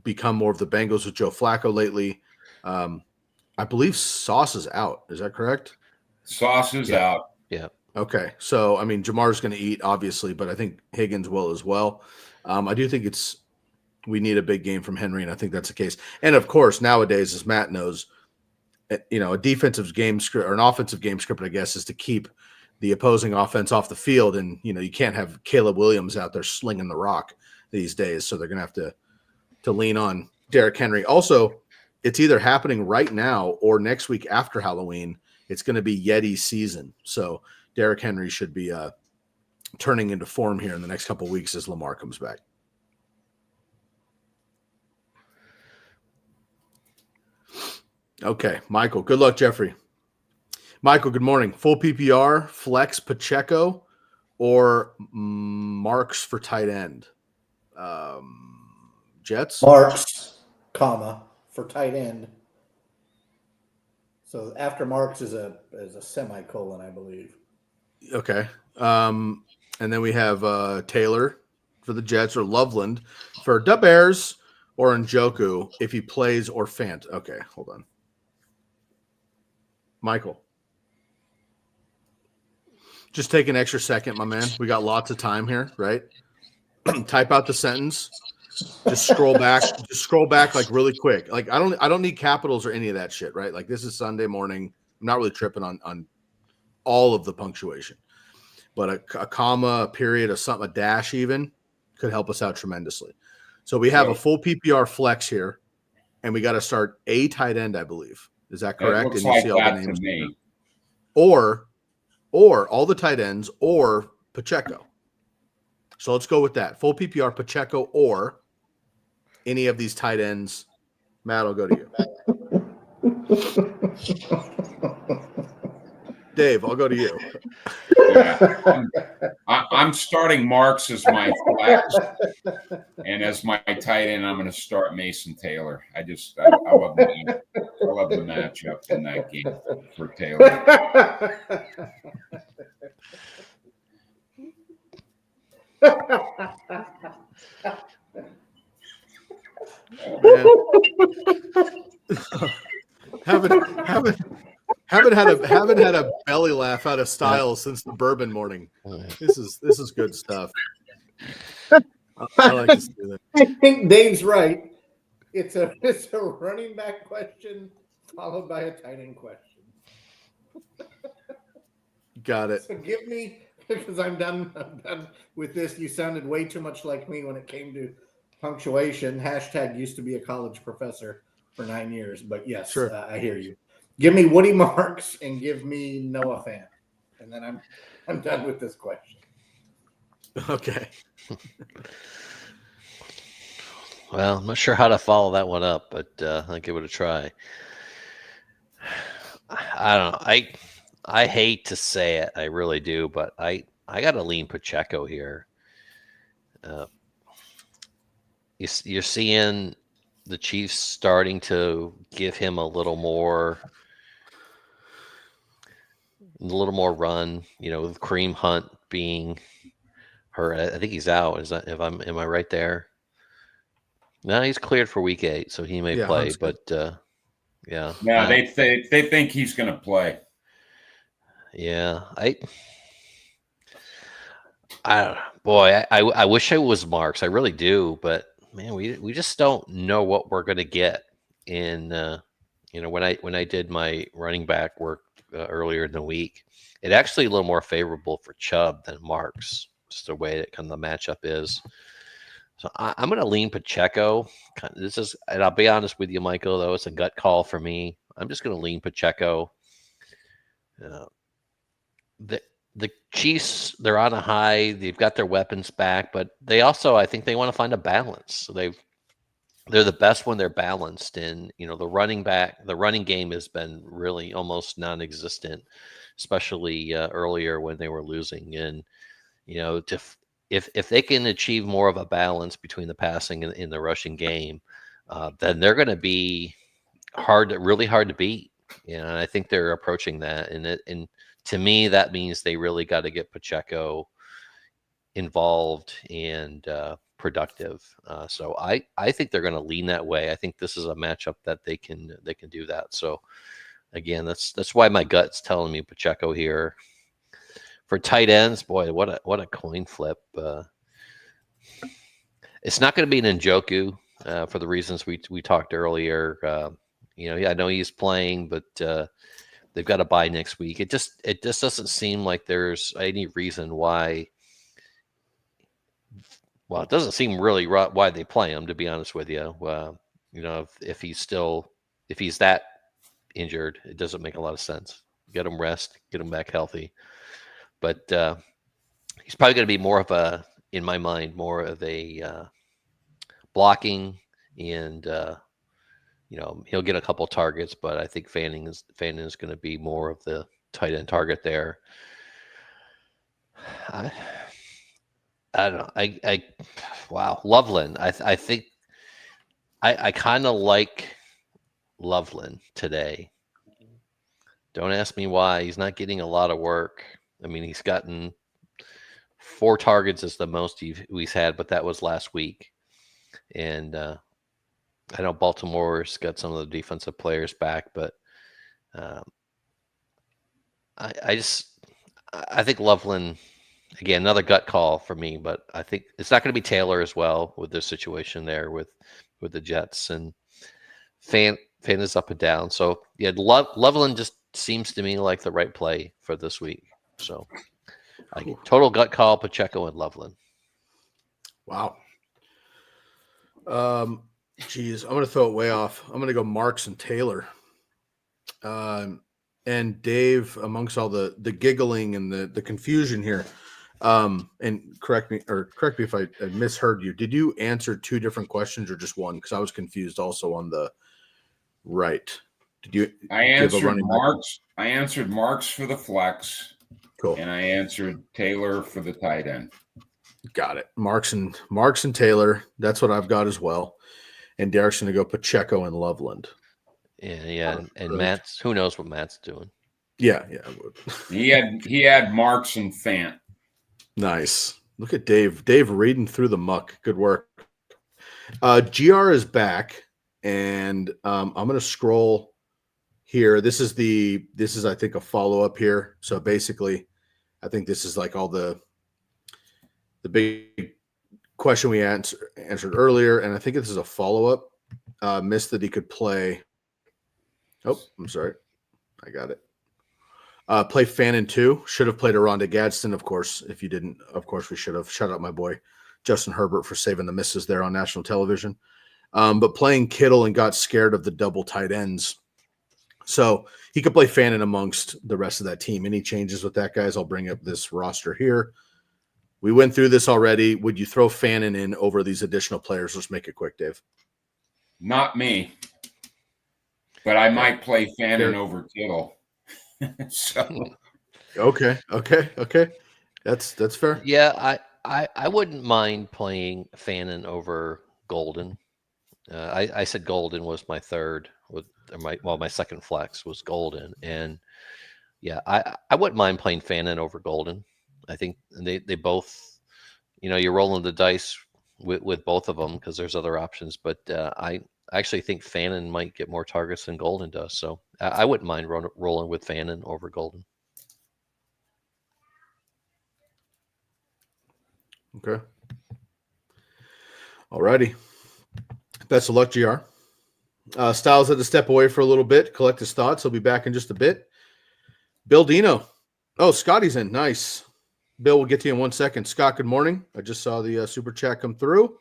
[SPEAKER 1] become more of the Bengals with Joe Flacco lately. I believe Sauce is out. Is that correct?
[SPEAKER 3] Sauce is out.
[SPEAKER 4] Yeah.
[SPEAKER 1] Okay. So, I mean, Jamar's going to eat, obviously, but I think Higgins will as well. I do think we need a big game from Henry, and I think that's the case. And, of course, nowadays, as Matt knows, a defensive game script or an offensive game script, I guess, is to keep the opposing offense off the field. And, you can't have Caleb Williams out there slinging the rock these days. So they're going to have to lean on Derrick Henry. Also, it's either happening right now or next week after Halloween. It's going to be Yeti season. So Derrick Henry should be turning into form here in the next couple of weeks as Lamar comes back. Okay, Michael. Good luck, Jeffrey. Michael, good morning. Full PPR, flex Pacheco, or Marks for tight end? Jets?
[SPEAKER 2] Marks, for tight end. So after Marks is a semicolon, I believe.
[SPEAKER 1] Okay. And then we have Taylor for the Jets, or Loveland for the Bears, or Njoku if he plays, or Fant. Okay, hold on. Michael. Just take an extra second, my man. We got lots of time here, right? Type out the sentence. Just scroll back. Just scroll back like really quick. Like I don't need capitals or any of that shit, right? Like this is Sunday morning. I'm not really tripping on all of the punctuation. But a comma, a period, a dash even could help us out tremendously. So we have a full PPR flex here, and we got to start a tight end, I believe. Is that correct?
[SPEAKER 3] It looks
[SPEAKER 1] and you
[SPEAKER 3] like
[SPEAKER 1] see all
[SPEAKER 3] that
[SPEAKER 1] the names
[SPEAKER 3] to me.
[SPEAKER 1] Or all the tight ends, or Pacheco. So let's go with that. Full PPR, Pacheco, or any of these tight ends. Matt, I'll go to you. Dave, I'll go to you.
[SPEAKER 3] Yeah. I'm starting Marks as my flex, and as my tight end, I'm going to start Mason Taylor. I love the matchup in that game for Taylor.
[SPEAKER 1] Haven't had a belly laugh out of Styles since the bourbon morning. This is good stuff. I like to see that.
[SPEAKER 2] I think Dave's right. It's a running back question followed by a tight end question.
[SPEAKER 1] Got it.
[SPEAKER 2] So give me, because I'm done with this. You sounded way too much like me when it came to punctuation. # used to be a college professor for 9 years, but yes,
[SPEAKER 1] sure.
[SPEAKER 2] I hear you. Give me Woody Marks and give me Noah Fant, and then I'm done with this question.
[SPEAKER 1] Okay.
[SPEAKER 4] Well, I'm not sure how to follow that one up, but I'll give it a try. I don't know. I hate to say it, I really do, but I got to lean Pacheco here. You're seeing the Chiefs starting to give him a little more run. With Kareem Hunt being hurt, I think he's out. Am I right there? No, he's cleared for Week 8, so he may play.
[SPEAKER 1] Hunt's good.
[SPEAKER 4] But yeah,
[SPEAKER 3] they think he's going to play.
[SPEAKER 4] Yeah, I wish I was Marks. I really do, but man, we just don't know what we're gonna get in. When I did my running back work earlier in the week, it actually a little more favorable for Chubb than Marks. Just the way that kind of the matchup is. So I'm gonna lean Pacheco. And I'll be honest with you, Michael. Though it's a gut call for me. I'm just gonna lean Pacheco. The Chiefs, they're on a high. They've got their weapons back, but they also, I think, they want to find a balance. So they're the best when they're balanced. And the running game has been really almost non-existent, especially earlier when they were losing. And if they can achieve more of a balance between the passing and in the rushing game, then they're going to be really hard to beat. And I think they're approaching that. And to me, that means they really got to get Pacheco involved and productive. So I think they're going to lean that way. I think this is a matchup that they can do that. So again, that's why my gut's telling me Pacheco here. For tight ends, boy, what a coin flip. It's not going to be an Njoku for the reasons we talked earlier. I know he's playing, but they've got a bye next week. It just doesn't seem like there's any reason why. Well, it doesn't seem really why they play him, to be honest with you. If he's that injured, it doesn't make a lot of sense. Get him rest, get him back healthy. But he's probably going to be more of in my mind, more of a blocking and. He'll get a couple targets, but I think Fanning is going to be more of the tight end target there. I don't know. Wow, Loveland. I think I kind of like Loveland today. Don't ask me why. He's not getting a lot of work. I mean, he's gotten 4 targets is the most he's had, but that was last week. And I know Baltimore's got some of the defensive players back, but I think Loveland, again, another gut call for me, but I think it's not going to be Taylor as well with their situation there with the Jets, and Fan is up and down. So yeah, Loveland just seems to me like the right play for this week. So total gut call, Pacheco and Loveland.
[SPEAKER 1] Wow. Geez, I'm going to throw it way off. I'm going to go Marks and Taylor. And Dave, amongst all the giggling and the confusion here, and correct me if I misheard you. Did you answer 2 different questions or just one? Because I was confused also on the right. Did you?
[SPEAKER 3] I answered Marks. I answered Marks for the flex.
[SPEAKER 1] Cool.
[SPEAKER 3] And I answered Taylor for the tight end.
[SPEAKER 1] Got it. Marks and Taylor. That's what I've got as well. And Derek's going to go Pacheco and Loveland.
[SPEAKER 4] Yeah. And Matt's, who knows what Matt's doing?
[SPEAKER 1] Yeah.
[SPEAKER 3] He had Marks and Fant.
[SPEAKER 1] Nice. Look at Dave. Dave reading through the muck. Good work. GR is back, and I'm going to scroll here. This is I think a follow up here. So basically, I think this is like all the big question we answered earlier, and I think this is a follow-up. Missed that he could play. Oh, I'm sorry. I got it. Play Fannin 2. Should have played Aronda Gadsden, of course. If you didn't, of course, we should have. Shout out my boy Justin Herbert for saving the misses there on national television. But playing Kittle and got scared of the double tight ends. So he could play Fannin amongst the rest of that team. Any changes with that, guys? I'll bring up this roster here. We went through this already. Would you throw Fannin in over these additional players? Let's make it quick, Dave.
[SPEAKER 3] Not me. But I might play Fannin over Kittle. So
[SPEAKER 1] Okay. That's fair.
[SPEAKER 4] Yeah, I wouldn't mind playing Fannin over Golden. I said Golden was my third, my second flex was Golden, and yeah, I wouldn't mind playing Fannin over Golden. I think they both, you're rolling the dice with both of them because there's other options, but I actually think Fannin might get more targets than Golden does, so I wouldn't mind rolling with Fannin over Golden.
[SPEAKER 1] Okay. Alrighty. Best of luck, GR. Styles had to step away for a little bit, collect his thoughts. He'll be back in just a bit. Bill Dino. Oh, Scotty's in. Nice. Bill, we'll get to you in 1 second. Scott, good morning. I just saw the super chat come through.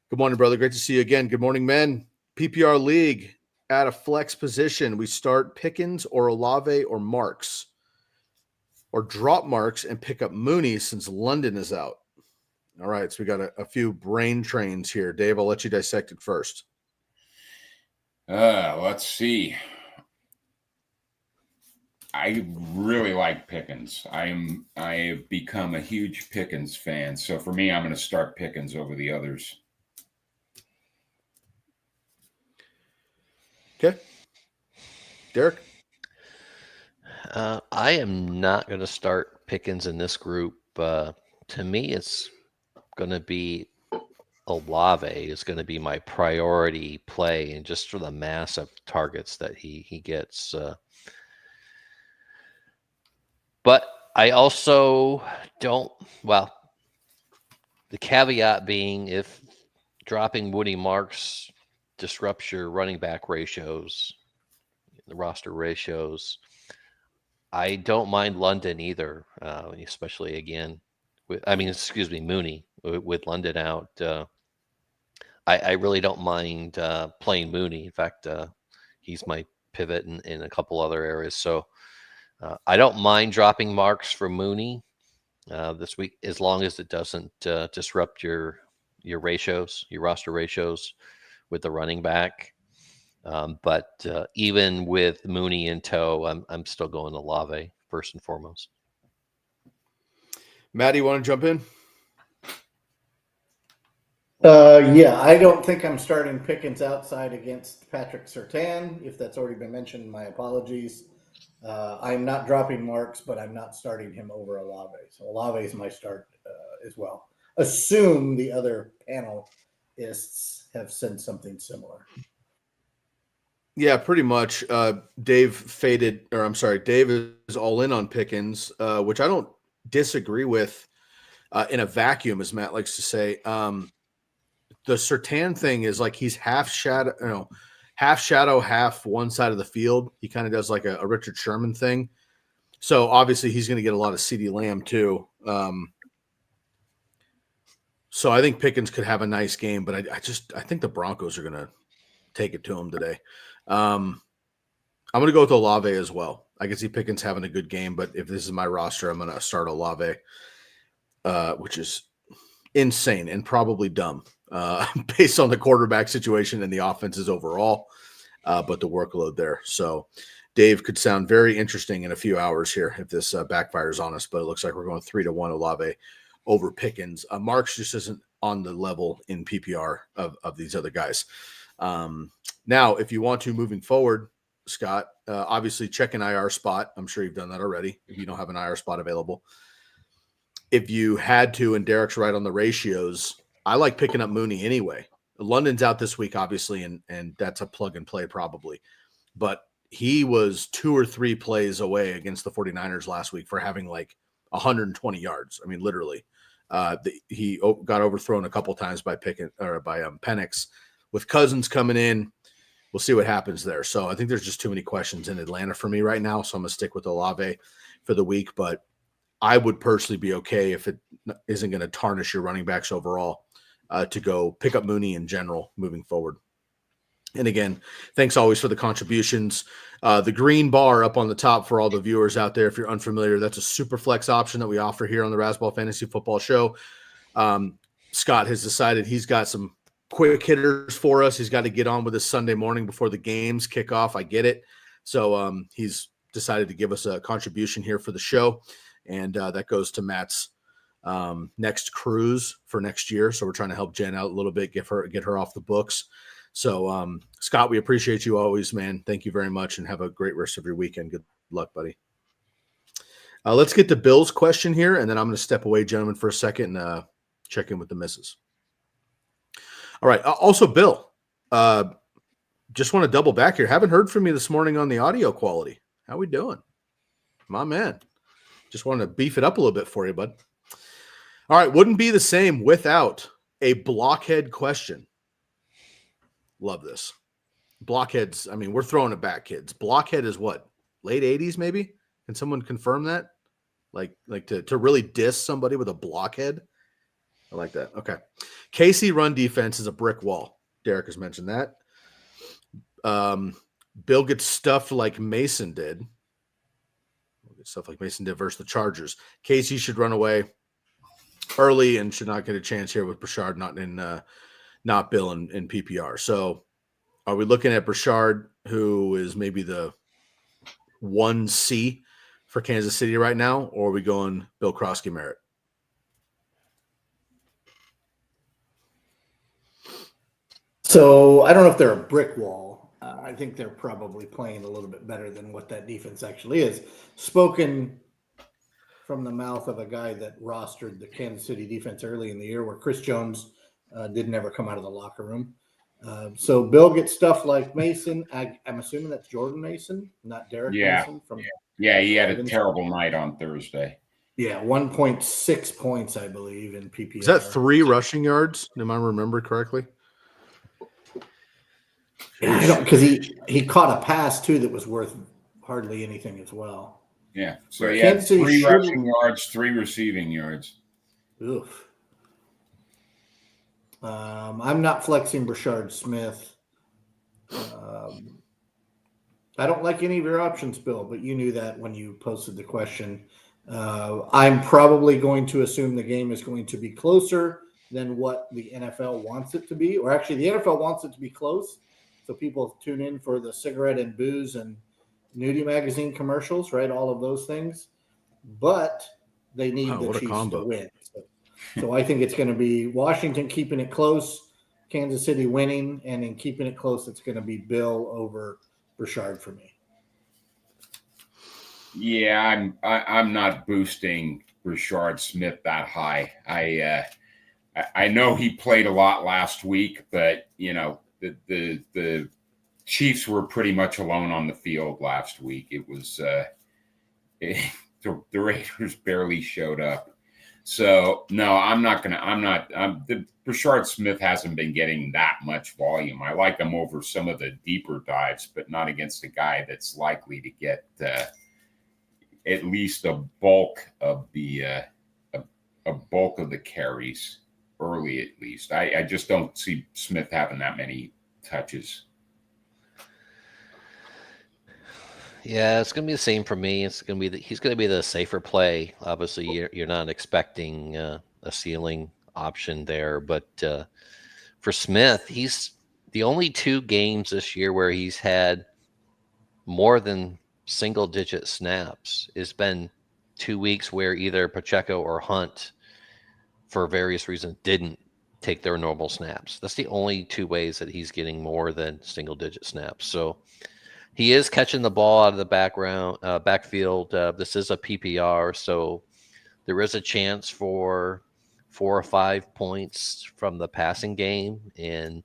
[SPEAKER 1] Good morning, brother. Great to see you again. Good morning, men. PPR League at a flex position. We start Pickens or Olave or Marks, or drop Marks and pick up Mooney since London is out. All right, so we got a few brain trains here. Dave, I'll let you dissect it first.
[SPEAKER 3] Let's see. I really like Pickens. I have become a huge Pickens fan. So for me, I'm going to start Pickens over the others.
[SPEAKER 1] Okay. Derek?
[SPEAKER 4] I am not going to start Pickens in this group. To me, it's going to be Olave is going to be my priority play, and just for the mass of targets that he gets. But I also don't. Well, the caveat being, if dropping Woody Marks disrupts your running back ratios, the roster ratios, I don't mind London either, especially again. Mooney with London out. I really don't mind playing Mooney. In fact, he's my pivot in a couple other areas. So I don't mind dropping Marks for Mooney this week, as long as it doesn't disrupt your ratios, your roster ratios with the running back. But even with Mooney in tow, I'm still going to Olave first and foremost.
[SPEAKER 1] Maddie, you want to jump in?
[SPEAKER 2] Yeah, I don't think I'm starting Pickens outside against Patrick Surtain. If that's already been mentioned, my apologies. I'm not dropping Marks, but I'm not starting him over Olave. So Olave is my start as well. Assume the other panelists have said something similar.
[SPEAKER 1] Yeah, pretty much. Dave is all in on Pickens, which I don't disagree with in a vacuum, as Matt likes to say. The Surtain thing is like he's half shadow, half one side of the field. He kind of does like a Richard Sherman thing. So obviously he's going to get a lot of CeeDee Lamb too. So I think Pickens could have a nice game, but I think the Broncos are going to take it to him today. I'm going to go with Olave as well. I can see Pickens having a good game, but if this is my roster, I'm going to start Olave, which is insane and probably dumb based on the quarterback situation and the offenses overall, but the workload there. So Dave could sound very interesting in a few hours here if this backfires on us, but it looks like we're going 3-1 Olave over Pickens. Marks just isn't on the level in PPR of these other guys. Now, if you want to moving forward, Scott, obviously check an IR spot. I'm sure you've done that already if you don't have an IR spot available. If you had to, and Derek's right on the ratios, I like picking up Mooney anyway. London's out this week, obviously, and that's a plug and play probably. But he was 2 or 3 plays away against the 49ers last week for having like 120 yards. I mean, literally. He got overthrown a couple times by Penix. With Cousins coming in, we'll see what happens there. So I think there's just too many questions in Atlanta for me right now. So I'm going to stick with Olave for the week. But I would personally be okay if it isn't going to tarnish your running backs overall to go pick up Mooney in general moving forward. And again, thanks always for the contributions. The green bar up on the top for all the viewers out there, if you're unfamiliar, that's a super flex option that we offer here on the Razzball Fantasy Football Show. Scott has decided he's got some quick hitters for us. He's got to get on with this Sunday morning before the games kick off. I get it. So he's decided to give us a contribution here for the show. And that goes to Matt's next cruise for next year. So we're trying to help Jen out a little bit, get her off the books. So Scott, we appreciate you always, man. Thank you very much, and have a great rest of your weekend. Good luck, buddy. Let's get to Bill's question here, and then I'm going to step away, gentlemen, for a second and check in with the missus. All right. Also, Bill, just want to double back here. Haven't heard from you this morning on the audio quality. How we doing? My man. Just wanted to beef it up a little bit for you, bud. All right. Wouldn't be the same without a blockhead question. Love this. Blockheads. I mean, we're throwing it back, kids. Blockhead is what? Late 80s, maybe? Can someone confirm that? Like to really diss somebody with a blockhead? I like that. Okay. KC run defense is a brick wall. Derek has mentioned that. Bill gets stuffed like Mason did. Stuff like Mason did versus the Chargers. KC should run away early and should not get a chance here with Brashard not Bill in PPR. So are we looking at Brashard, who is maybe the 1C for Kansas City right now, or are we going Bill Krosky Merritt?
[SPEAKER 2] So I don't know if they're a brick wall. I think they're probably playing a little bit better than what that defense actually is. Spoken from the mouth of a guy that rostered the Kansas City defense early in the year, where Chris Jones didn't ever come out of the locker room. So Bill gets stuff like Mason. I'm assuming that's Jordan Mason, not Derek Mason.
[SPEAKER 3] Yeah, he had a terrible night on Thursday.
[SPEAKER 2] Yeah, 1.6 points, I believe, in PPR.
[SPEAKER 1] Is that 3 rushing yards? Am I remember correctly?
[SPEAKER 2] Yeah, I don't, because he caught a pass too that was worth hardly anything as well.
[SPEAKER 3] Yeah, so he had 3 rushing yards, 3 receiving yards.
[SPEAKER 2] Oof. I'm not flexing Brashard Smith. I don't like any of your options, Bill, but you knew that when you posted the question. I'm probably going to assume the game is going to be closer than what the NFL wants it to be, or actually the NFL wants it to be close. So people tune in for the cigarette and booze and nudie magazine commercials, right? All of those things, but they need the Chiefs to win. So I think it's going to be Washington keeping it close, Kansas City winning, and in keeping it close, it's going to be Bill over Brashard for me.
[SPEAKER 3] Yeah, I'm not boosting Brashard Smith that high. I know he played a lot last week, but you know the Chiefs were pretty much alone on the field last week. It was the Raiders barely showed up. So no, the Brashard Smith hasn't been getting that much volume. I like him over some of the deeper dives, but not against a guy that's likely to get at least a bulk of the carries early, at least. I just don't see Smith having that many touches.
[SPEAKER 4] Yeah, it's going to be the same for me. He's going to be the safer play. Obviously, you're not expecting a ceiling option there, but for Smith, he's the only 2 games this year where he's had more than single-digit snaps. It's been 2 weeks where either Pacheco or Hunt, for various reasons, didn't take their normal snaps. That's the only 2 ways that he's getting more than single-digit snaps. So he is catching the ball out of the backfield. This is a PPR, so there is a chance for 4 or 5 points from the passing game. And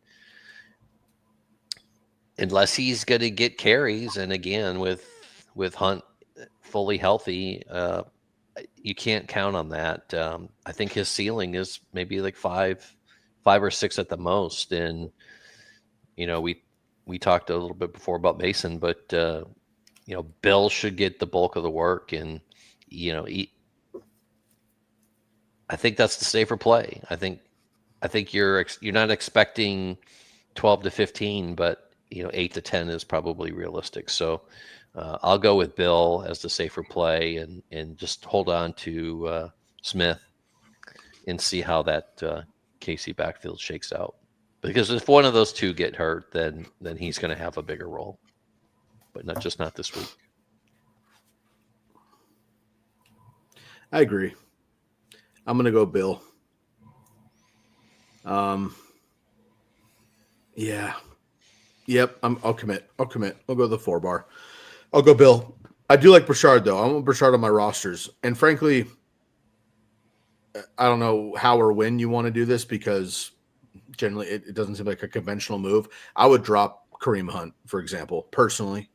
[SPEAKER 4] unless he's going to get carries, and again, with Hunt fully healthy, you can't count on that. I think his ceiling is maybe like 5 or 6 at the most. And, you know, we talked a little bit before about Mason, but Bill should get the bulk of the work, and I think that's the safer play. I think you're not expecting 12 to 15, but 8 to 10 is probably realistic. So I'll go with Bill as the safer play and just hold on to Smith and see how that KC backfield shakes out. Because if one of those two get hurt, then he's going to have a bigger role, but not this week.
[SPEAKER 1] I agree. I'm going to go Bill. Yeah. Yep. I'll commit. I'll go the 4-bar. I'll go Bill. I do like Burchard, though. I want Burchard on my rosters. And frankly, I don't know how or when you want to do this because generally it doesn't seem like a conventional move. I would drop Kareem Hunt, for example, personally,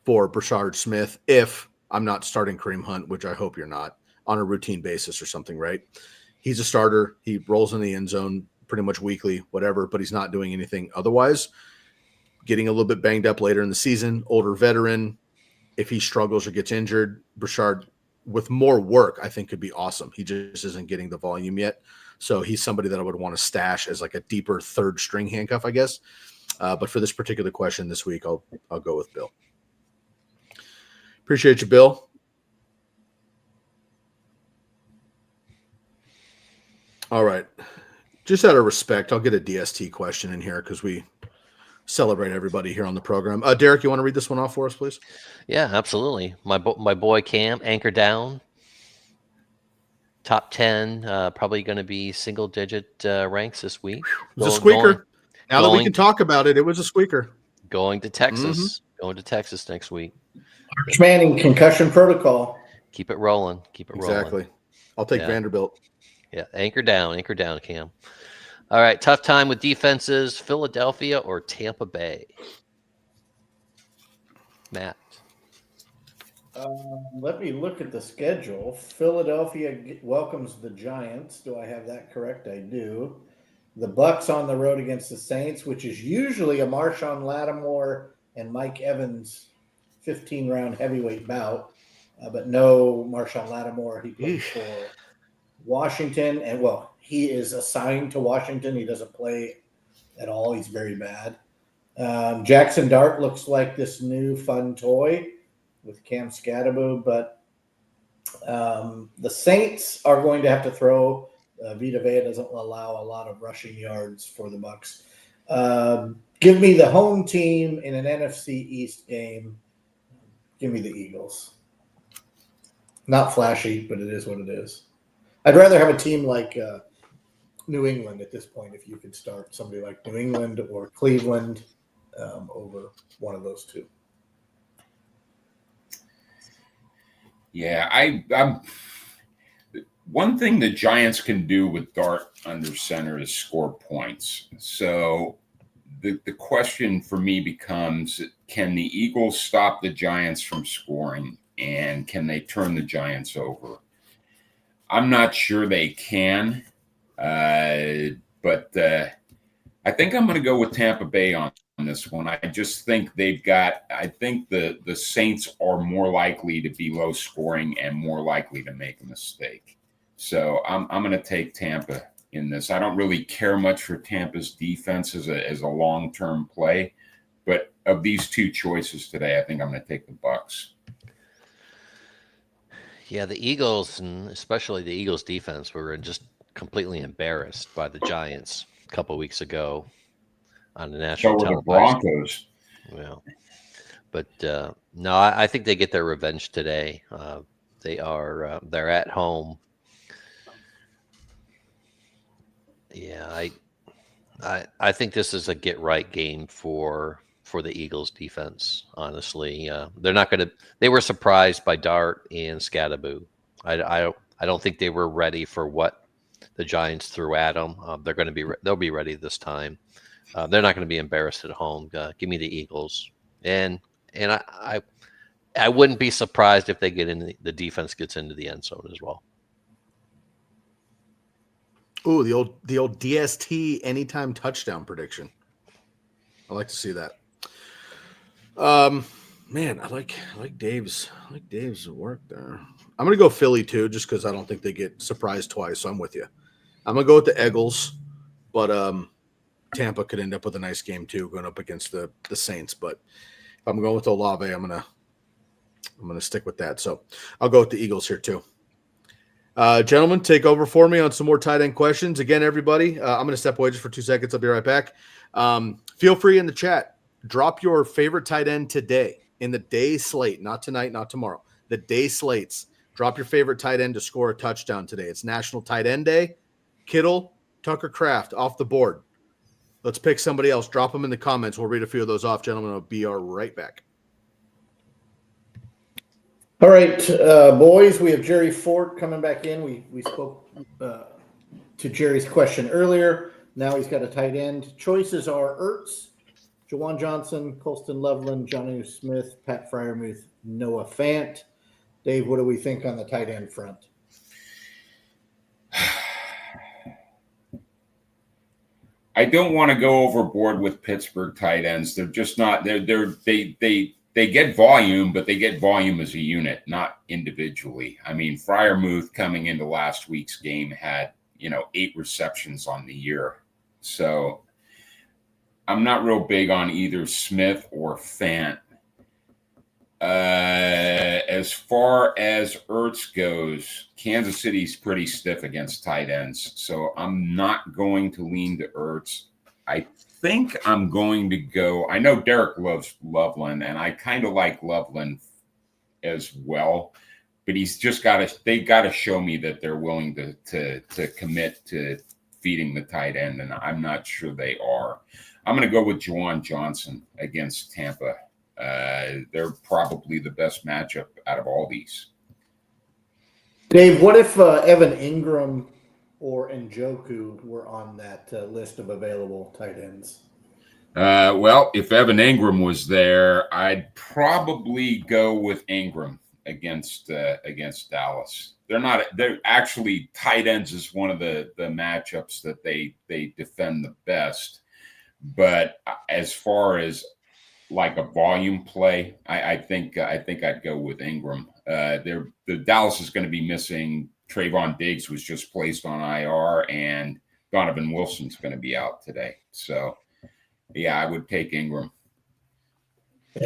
[SPEAKER 1] for Burchard Smith if I'm not starting Kareem Hunt, which I hope you're not, on a routine basis or something, right? He's a starter. He rolls in the end zone pretty much weekly, whatever, but he's not doing anything otherwise. Getting a little bit banged up later in the season, older veteran. If he struggles or gets injured, Burchard, with more work, I think could be awesome. He just isn't getting the volume yet. So he's somebody that I would want to stash as like a deeper third string handcuff, I guess. But for this particular question this week, I'll go with Bill. Appreciate you, Bill. All right. Just out of respect, I'll get a DST question in here because we celebrate everybody here on the program. Derek, you want to read this one off for us, please?
[SPEAKER 4] Yeah, absolutely. My boy Cam, anchor down. Top 10, probably going to be single-digit ranks this week.
[SPEAKER 1] It was a squeaker. Now that we can talk about it, it was a squeaker.
[SPEAKER 4] Going to Texas. Mm-hmm. Going to Texas next week.
[SPEAKER 2] Arch Manning, concussion protocol.
[SPEAKER 4] Keep it rolling.
[SPEAKER 1] Exactly. I'll take Vanderbilt.
[SPEAKER 4] Yeah, anchor down, Cam. All right, tough time with defenses, Philadelphia or Tampa Bay? Matt.
[SPEAKER 2] Let me look at the schedule. Philadelphia welcomes the Giants. Do I have that correct? I do. The Bucks on the road against the Saints, which is usually a Marshawn Lattimore and Mike Evans 15-round heavyweight bout, but no Marshawn Lattimore. He plays for Washington, and he is assigned to Washington. He doesn't play at all. He's very bad. Jackson Dart looks like this new fun toy with Cam Scatterbo, but the Saints are going to have to throw. Vita Vea doesn't allow a lot of rushing yards for the Bucks. Give me the home team in an NFC East game. Give me the Eagles. Not flashy, but it is what it is. I'd rather have a team like New England at this point if you could start somebody like New England or Cleveland over one of those two.
[SPEAKER 3] Yeah, I'm. One thing the Giants can do with Dart under center is score points. So the question for me becomes, can the Eagles stop the Giants from scoring, and can they turn the Giants over? I'm not sure they can, but I think I'm going to go with Tampa Bay on this one. I just think I think the Saints are more likely to be low scoring and more likely to make a mistake. So I'm going to take Tampa in this. I don't really care much for Tampa's defense as a long-term play, but of these two choices today, I think I'm going to take the Bucks.
[SPEAKER 4] Yeah, the Eagles, and especially the Eagles defense, were just completely embarrassed by the Giants a couple weeks ago on the national television.
[SPEAKER 3] So were the Broncos.
[SPEAKER 4] Well, but no, I think they get their revenge today. They're at home. Yeah, I think this is a get right game for the Eagles defense. Honestly, they're not going to. They were surprised by Dart and Scatterbo. I don't think they were ready for what the Giants threw at them. They'll be ready this time. They're not going to be embarrassed at home. Give me the Eagles, and I wouldn't be surprised if they get in. The defense gets into the end zone as well.
[SPEAKER 1] Ooh, the old DST anytime touchdown prediction. I like to see that. Man, I like Dave's work there. I'm gonna go Philly too, just because I don't think they get surprised twice. So I'm with you. I'm gonna go with the Eagles, but Tampa could end up with a nice game too, going up against the Saints. But if I'm going with Olave, I'm gonna stick with that. So I'll go with the Eagles here too. Gentlemen, take over for me on some more tight end questions. Again, everybody, I'm going to step away just for 2 seconds. I'll be right back. Feel free in the chat. Drop your favorite tight end today in the day slate, not tonight, not tomorrow. The day slates. Drop your favorite tight end to score a touchdown today. It's National Tight End Day. Kittle, Tucker Kraft off the board. Let's pick somebody else. Drop them in the comments. We'll read a few of those off, gentlemen. I'll be right back.
[SPEAKER 2] All right, boys, we have Jerry Fort coming back in. We spoke to Jerry's question earlier. Now he's got a tight end. Choices are Ertz, Juwan Johnson, Colston Loveland, Jonnu Smith, Pat Freiermuth, Noah Fant. Dave, what do we think on the tight end front?
[SPEAKER 3] I don't want to go overboard with Pittsburgh tight ends. They're just not. They get volume, but they get volume as a unit, not individually. I mean, Freiermuth coming into last week's game had 8 receptions on the year, so I'm not real big on either Smith or Fant. As far as Ertz goes, Kansas City's pretty stiff against tight ends, so I'm not going to lean to Ertz. I think I'm going to go. I know Derek loves Loveland, and I kind of like Loveland as well, but he's just they got to show me that they're willing to commit to feeding the tight end, and I'm not sure they are. I'm going to go with Juwan Johnson against Tampa. They're probably the best matchup out of all these.
[SPEAKER 2] Dave, what if Evan Ingram or Njoku were on that list of available tight ends?
[SPEAKER 3] Well, if Evan Ingram was there, I'd probably go with Ingram against Dallas. They're actually tight ends is one of the matchups that they defend the best. But as far as like a volume play, I think I'd go with Ingram. The Dallas is going to be missing. Trayvon Diggs was just placed on IR, and Donovan Wilson's going to be out today. So, yeah, I would take Ingram.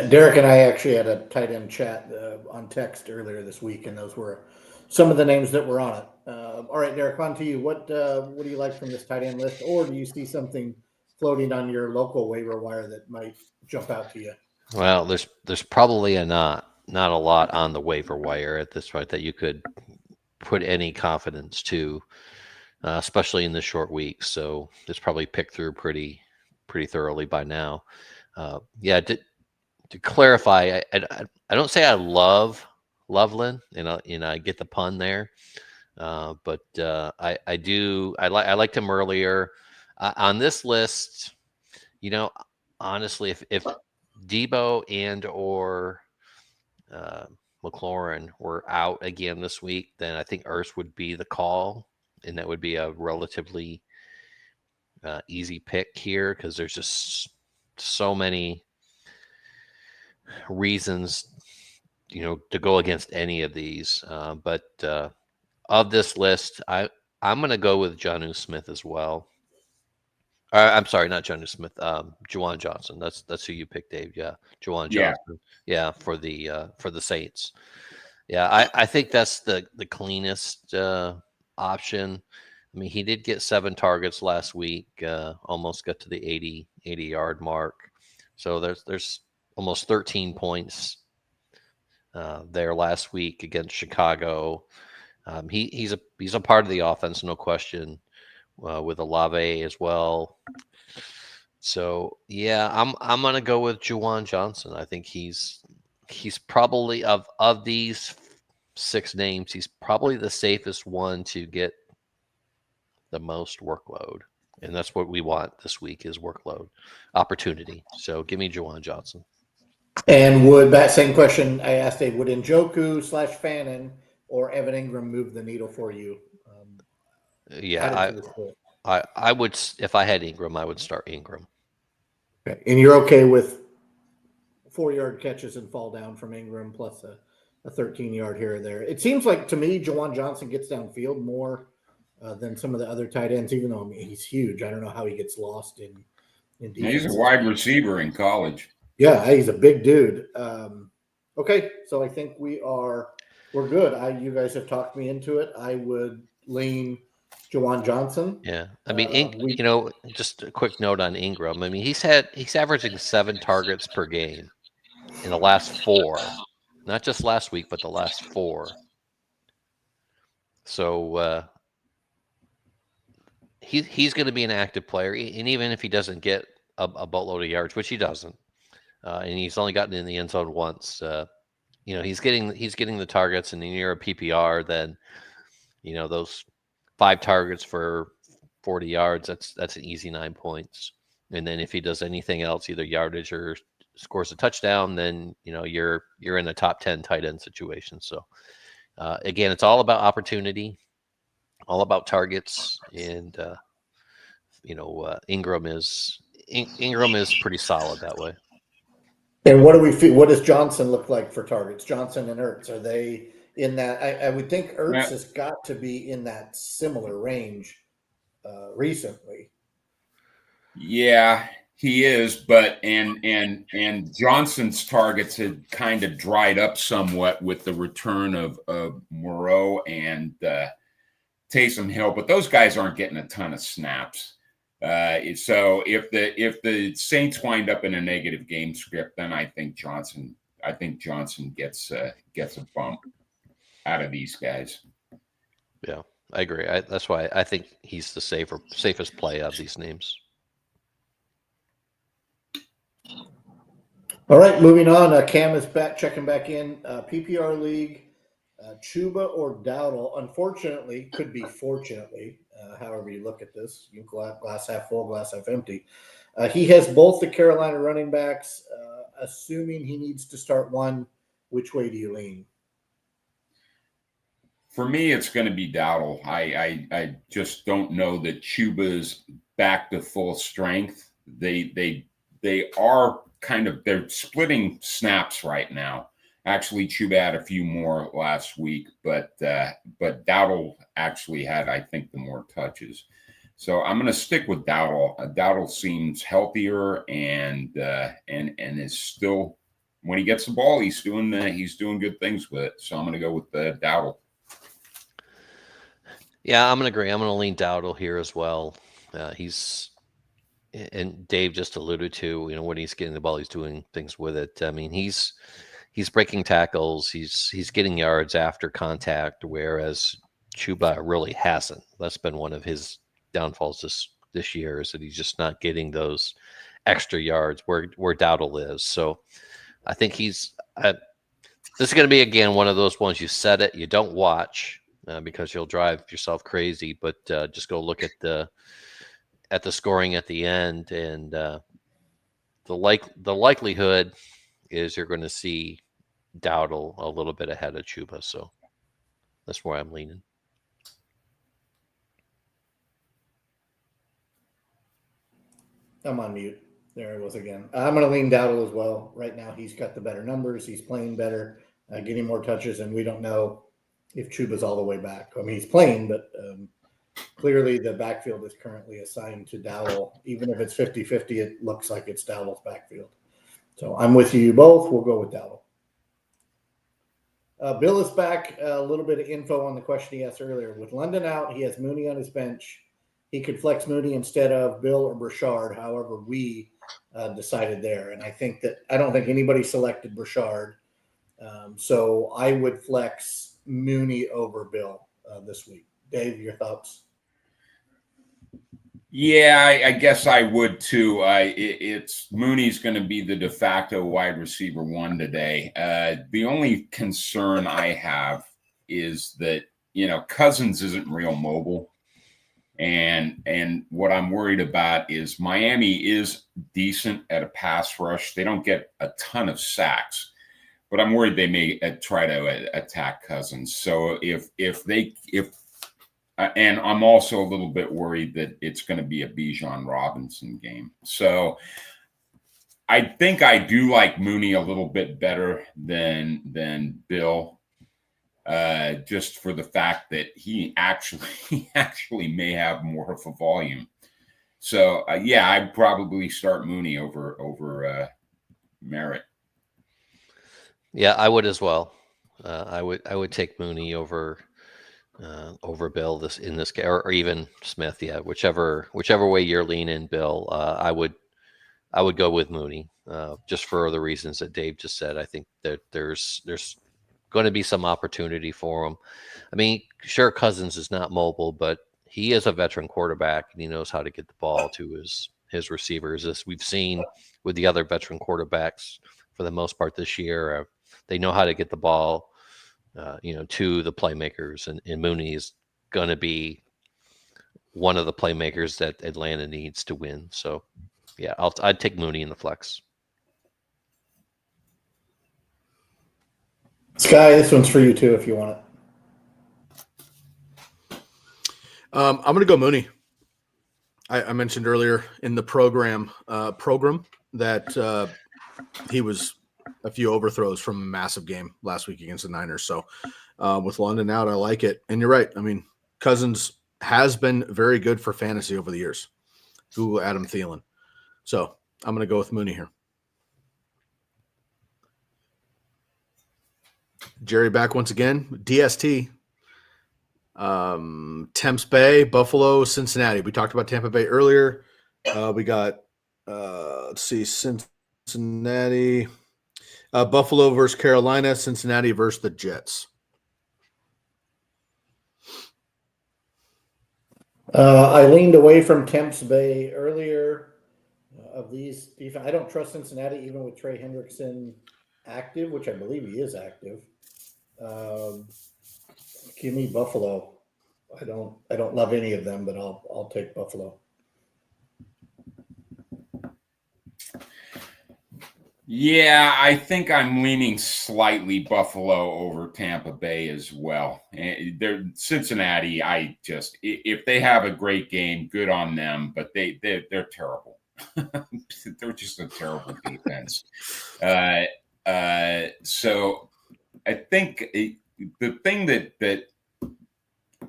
[SPEAKER 2] Derek and I actually had a tight end chat on text earlier this week, and those were some of the names that were on it. All right, Derek, on to you. What do you like from this tight end list, or do you see something floating on your local waiver wire that might jump out to you?
[SPEAKER 4] Well, there's probably not a lot on the waiver wire at this point that you could put any confidence to, especially in the short week. So it's probably picked through pretty thoroughly by now. To clarify, I don't say I love Loveland, I get the pun there, but I do. I liked him earlier on this list. Honestly, if Debo and or McLaurin were out again this week, then I think Ertz would be the call, and that would be a relatively easy pick here because there's just so many reasons, to go against any of these. But of this list, I'm going to go with Jonnu Smith as well. I'm sorry, not Jonnu Smith. Juwan Johnson. That's who you picked, Dave. Yeah, Juwan Johnson. Yeah, for the Saints. Yeah, I think that's the cleanest option. I mean, he did get 7 targets last week. Almost got to the 80-yard mark. So there's almost 13 points there last week against Chicago. He's a part of the offense, no question. With Olave as well. So yeah, I'm gonna go with Juwan Johnson. I think he's probably of these 6 names, he's probably the safest one to get the most workload. And that's what we want this week is workload opportunity. So give me Juwan Johnson.
[SPEAKER 2] And would that same question I asked Dave, would Njoku / Fannin or Evan Ingram move the needle for you?
[SPEAKER 4] Yeah, I would. If I had Ingram, I would start Ingram.
[SPEAKER 2] Okay. And you're okay with 4-yard catches and fall down from Ingram plus a 13-yard here or there. It seems like to me, Juwan Johnson gets downfield more than some of the other tight ends, even though he's huge. I don't know how he gets lost in
[SPEAKER 3] He's a
[SPEAKER 2] defense.
[SPEAKER 3] wide receiver in college.
[SPEAKER 2] Yeah, he's a big dude. Okay, so I think we're good. You guys have talked me into it. I would lean Jawan Johnson.
[SPEAKER 4] Yeah, I mean, just a quick note on Ingram. I mean, he's averaging 7 targets per game in the last 4, not just last week, but the last 4. So he's going to be an active player, and even if he doesn't get a boatload of yards, which he doesn't, and he's only gotten in the end zone once. He's getting the targets, and you're a PPR, then those 5 targets for 40 yards. That's an easy 9 points. And then if he does anything else, either yardage or scores a touchdown, then you're in a top 10 tight end situation. So again, it's all about opportunity, all about targets, and Ingram is pretty solid that way.
[SPEAKER 2] And what do we feel? What does Johnson look like for targets? Johnson and Ertz, are they in that? I would think Ertz has got to be in that similar range recently.
[SPEAKER 3] Yeah, he is, but and Johnson's targets had kind of dried up somewhat with the return of Moreau and Taysom Hill, but those guys aren't getting a ton of snaps. So if the Saints wind up in a negative game script, then I think Johnson gets a bump out of these guys.
[SPEAKER 4] Yeah, I agree. That's why I think he's the safest play of these names.
[SPEAKER 2] All right, moving on. Cam is back, checking back in. PPR league, Chuba or Dowdle. Unfortunately, could be fortunately, however you look at this. You glass half full, glass half empty. He has both the Carolina running backs. Assuming he needs to start one, which way do you lean?
[SPEAKER 3] For me, it's going to be Dowdle. I just don't know that Chuba's back to full strength. They are they're splitting snaps right now. Actually, Chuba had a few more last week, but Dowdle actually had, I think, the more touches. So I'm going to stick with Dowdle. Dowdle seems healthier and is still, when he gets the ball, he's doing good things with it. So I'm going to go with Dowdle.
[SPEAKER 4] Yeah, I'm going to agree. I'm going to lean Dowdle here as well. And Dave just alluded to, when he's getting the ball, he's doing things with it. I mean, he's breaking tackles. He's getting yards after contact, whereas Chuba really hasn't. That's been one of his downfalls this year, is that he's just not getting those extra yards where Dowdle is. So I think this is going to be, again, one of those ones you set it, you don't watch because you'll drive yourself crazy, but just go look at the scoring at the end, and the likelihood is you're going to see Dowdle a little bit ahead of Chuba. So that's where I'm leaning.
[SPEAKER 2] I'm on mute. There it was again. I'm going to lean Dowdle as well. Right now, he's got the better numbers. He's playing better, getting more touches, and we don't know if Chuba's all the way back. I mean, he's playing, but clearly the backfield is currently assigned to Dowdle. Even if it's 50-50, it looks like it's Dowdle's backfield. So I'm with you both. We'll go with Dowdle. Bill is back. A little bit of info on the question he asked earlier. With London out, he has Mooney on his bench. He could flex Mooney instead of Bill or Burchard. However, we decided there. And I don't think anybody selected Burchard. So I would flex Mooney over Bill this week. Dave, your thoughts?
[SPEAKER 3] Yeah, I guess I would too. It's Mooney's going to be the de facto wide receiver 1 today. The only concern I have is that Cousins isn't real mobile, and what I'm worried about is Miami is decent at a pass rush. They don't get a ton of sacks, but I'm worried they may try to attack Cousins. So if and I'm also a little bit worried that it's going to be a Bijan Robinson game. So I think I do like Mooney a little bit better than Bill, just for the fact that he actually may have more of a volume. So I'd probably start Mooney over Merritt.
[SPEAKER 4] Yeah, I would as well. I would take Mooney over Bill in this case, or even Smith. Yeah, whichever way you're leaning, Bill. I would go with Mooney, just for the reasons that Dave just said. I think that there's going to be some opportunity for him. I mean, sure, Cousins is not mobile, but he is a veteran quarterback, and he knows how to get the ball to his receivers. As we've seen with the other veteran quarterbacks for the most part this year, they know how to get the ball, to the playmakers, and Mooney is going to be one of the playmakers that Atlanta needs to win. So, yeah, I'd take Mooney in the flex.
[SPEAKER 2] Sky, this one's for you too, if you want it.
[SPEAKER 1] I'm going to go Mooney. I mentioned earlier in the program that he was a few overthrows from a massive game last week against the Niners. So with London out, I like it. And you're right. I mean, Cousins has been very good for fantasy over the years. Google Adam Thielen. So I'm going to go with Mooney here. Jerry back once again. DST. Temps Bay, Buffalo, Cincinnati. We talked about Tampa Bay earlier. We got let's see, Cincinnati, Buffalo versus Carolina, Cincinnati versus the Jets.
[SPEAKER 2] I leaned away from Temps Bay earlier. Of these defense, I don't trust Cincinnati even with Trey Hendrickson active, which I believe he is active. Give me Buffalo. I don't love any of them, but I'll take Buffalo.
[SPEAKER 3] Yeah, I think I'm leaning slightly Buffalo over Tampa Bay as well. They're Cincinnati. If they have a great game, good on them. But they're terrible. They're just a terrible defense. So I think the thing that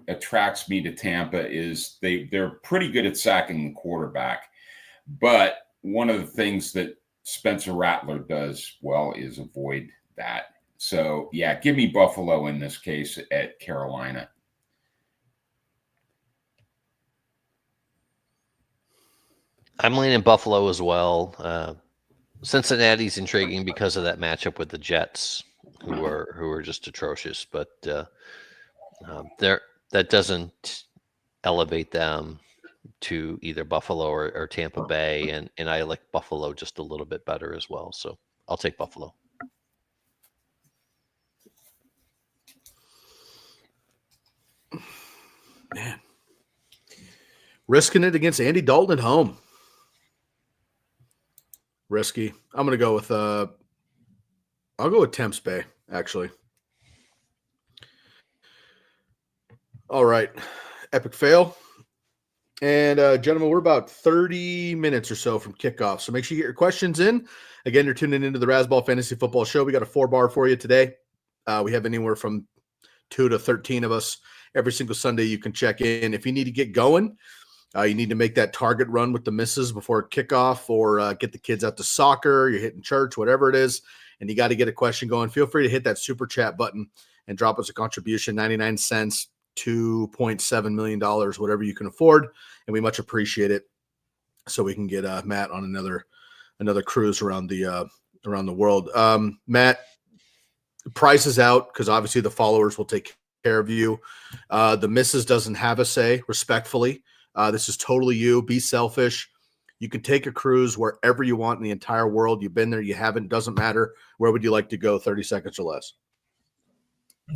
[SPEAKER 3] attracts me to Tampa is they're pretty good at sacking the quarterback. But one of the things that Spencer Rattler does well is avoid that. So, yeah, give me Buffalo in this case at Carolina.
[SPEAKER 4] I'm leaning Buffalo as well. Cincinnati's intriguing because of that matchup with the Jets, who are just atrocious. But that doesn't elevate them to either Buffalo or Tampa Bay, and I like Buffalo just a little bit better as well. So I'll take Buffalo.
[SPEAKER 1] Man, risking it against Andy Dalton at home. Risky. I'm gonna go with I'll go with Temps Bay actually. All right, epic fail. And gentlemen, we're about 30 minutes or so from kickoff. So make sure you get your questions in. Again, you're tuning into the Razzball Fantasy Football Show. We got a 4-bar for you today. We have anywhere from 2 to 13 of us every single Sunday. You can check in. If you need to get going, you need to make that target run with the misses before kickoff, or get the kids out to soccer, you're hitting church, whatever it is, and you got to get a question going, feel free to hit that super chat button and drop us a contribution, 99 cents. $2.7 million, whatever you can afford, and we much appreciate it. So we can get Matt on another cruise around the world. Matt, price is out because obviously the followers will take care of you. The missus doesn't have a say, respectfully. This is totally you. Be selfish. You can take a cruise wherever you want in the entire world. You've been there, you haven't, doesn't matter. Where would you like to go? 30 seconds or less.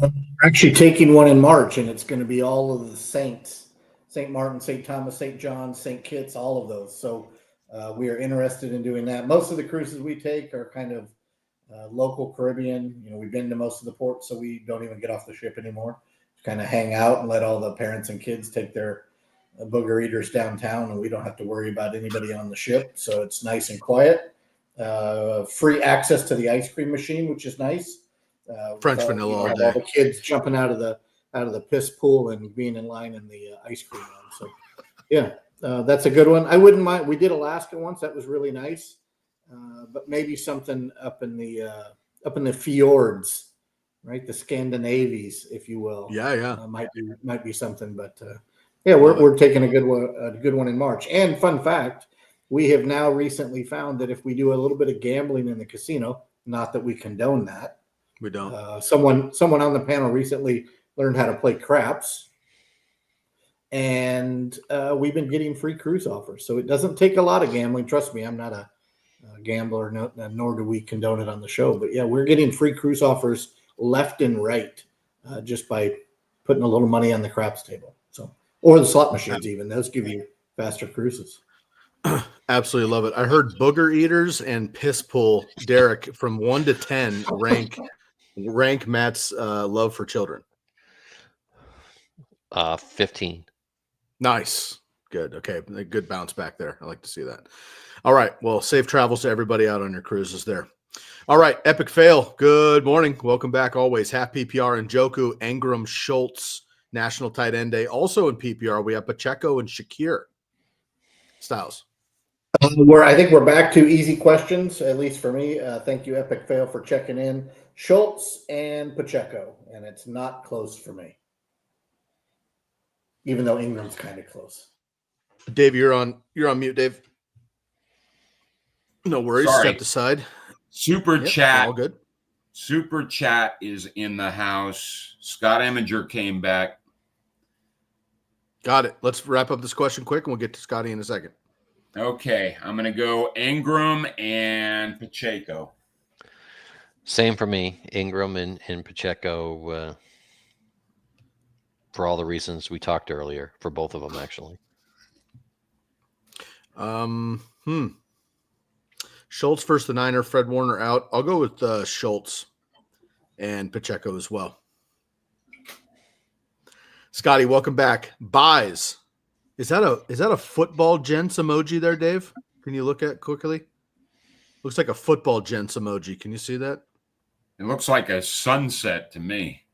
[SPEAKER 2] We're actually taking one in March, and it's going to be all of the saints: St. Martin, St. Thomas, St. John, St. Kitts, all of those. So we are interested in doing that. Most of the cruises we take are kind of local Caribbean. We've been to most of the ports, so we don't even get off the ship anymore. Just kind of hang out and let all the parents and kids take their booger eaters downtown, and we don't have to worry about anybody on the ship. So it's nice and quiet. Free access to the ice cream machine, which is nice.
[SPEAKER 1] French vanilla all day.
[SPEAKER 2] All the kids jumping out of the piss pool and being in line in the ice cream run. So, yeah, That's a good one. I wouldn't mind. We did Alaska once. That was really nice. But maybe something up in the fjords, right? The Scandinavies, if you will.
[SPEAKER 1] Yeah.
[SPEAKER 2] Might be something. But yeah, we're taking a good one in March. And fun fact, we have now recently found that if we do a little bit of gambling in the casino, not that we condone that.
[SPEAKER 1] We don't.
[SPEAKER 2] Someone on the panel recently learned how to play craps. And we've been getting free cruise offers. So it doesn't take a lot of gambling. Trust me, I'm not a gambler, nor do we condone it on the show. But yeah, we're getting free cruise offers left and right just by putting a little money on the craps table. So, or the slot machines even. Those give you faster cruises.
[SPEAKER 1] Absolutely love it. I heard booger eaters and piss pull, Derek, from 1 to 10 rank Matt's love for children.
[SPEAKER 4] 15.
[SPEAKER 1] Nice. Good. Okay. Good bounce back there. I like to see that. All right. Well, safe travels to everybody out on your cruises there. All right. Epic fail. Good morning. Welcome back always. Half PPR and Njoku, Engram, Schultz, National Tight End Day. Also in PPR, we have Pacheco and Shakir. Styles.
[SPEAKER 2] I think we're back to easy questions, at least for me. Thank you, Epic Fail, for checking in. Schultz and Pacheco, and it's not close for me. Even though Ingram's kind of close.
[SPEAKER 1] Dave, you're on mute, Dave. No worries.
[SPEAKER 3] Sorry.
[SPEAKER 1] Stepped aside.
[SPEAKER 3] Super chat.
[SPEAKER 1] All good.
[SPEAKER 3] Super chat is in the house. Scott Eminger came back.
[SPEAKER 1] Got it. Let's wrap up this question quick, and we'll get to Scotty in a second.
[SPEAKER 3] Okay, I'm going to go Ingram and Pacheco.
[SPEAKER 4] Same for me. Ingram and Pacheco. For all the reasons we talked earlier, for both of them, actually.
[SPEAKER 1] Schultz versus the Niner, Fred Warner out. I'll go with Schultz and Pacheco as well. Scotty, welcome back. Buys. Is that a football gents emoji there, Dave? Can you look at quickly? Looks like a football gents emoji. Can you see that?
[SPEAKER 3] It looks like a sunset to me.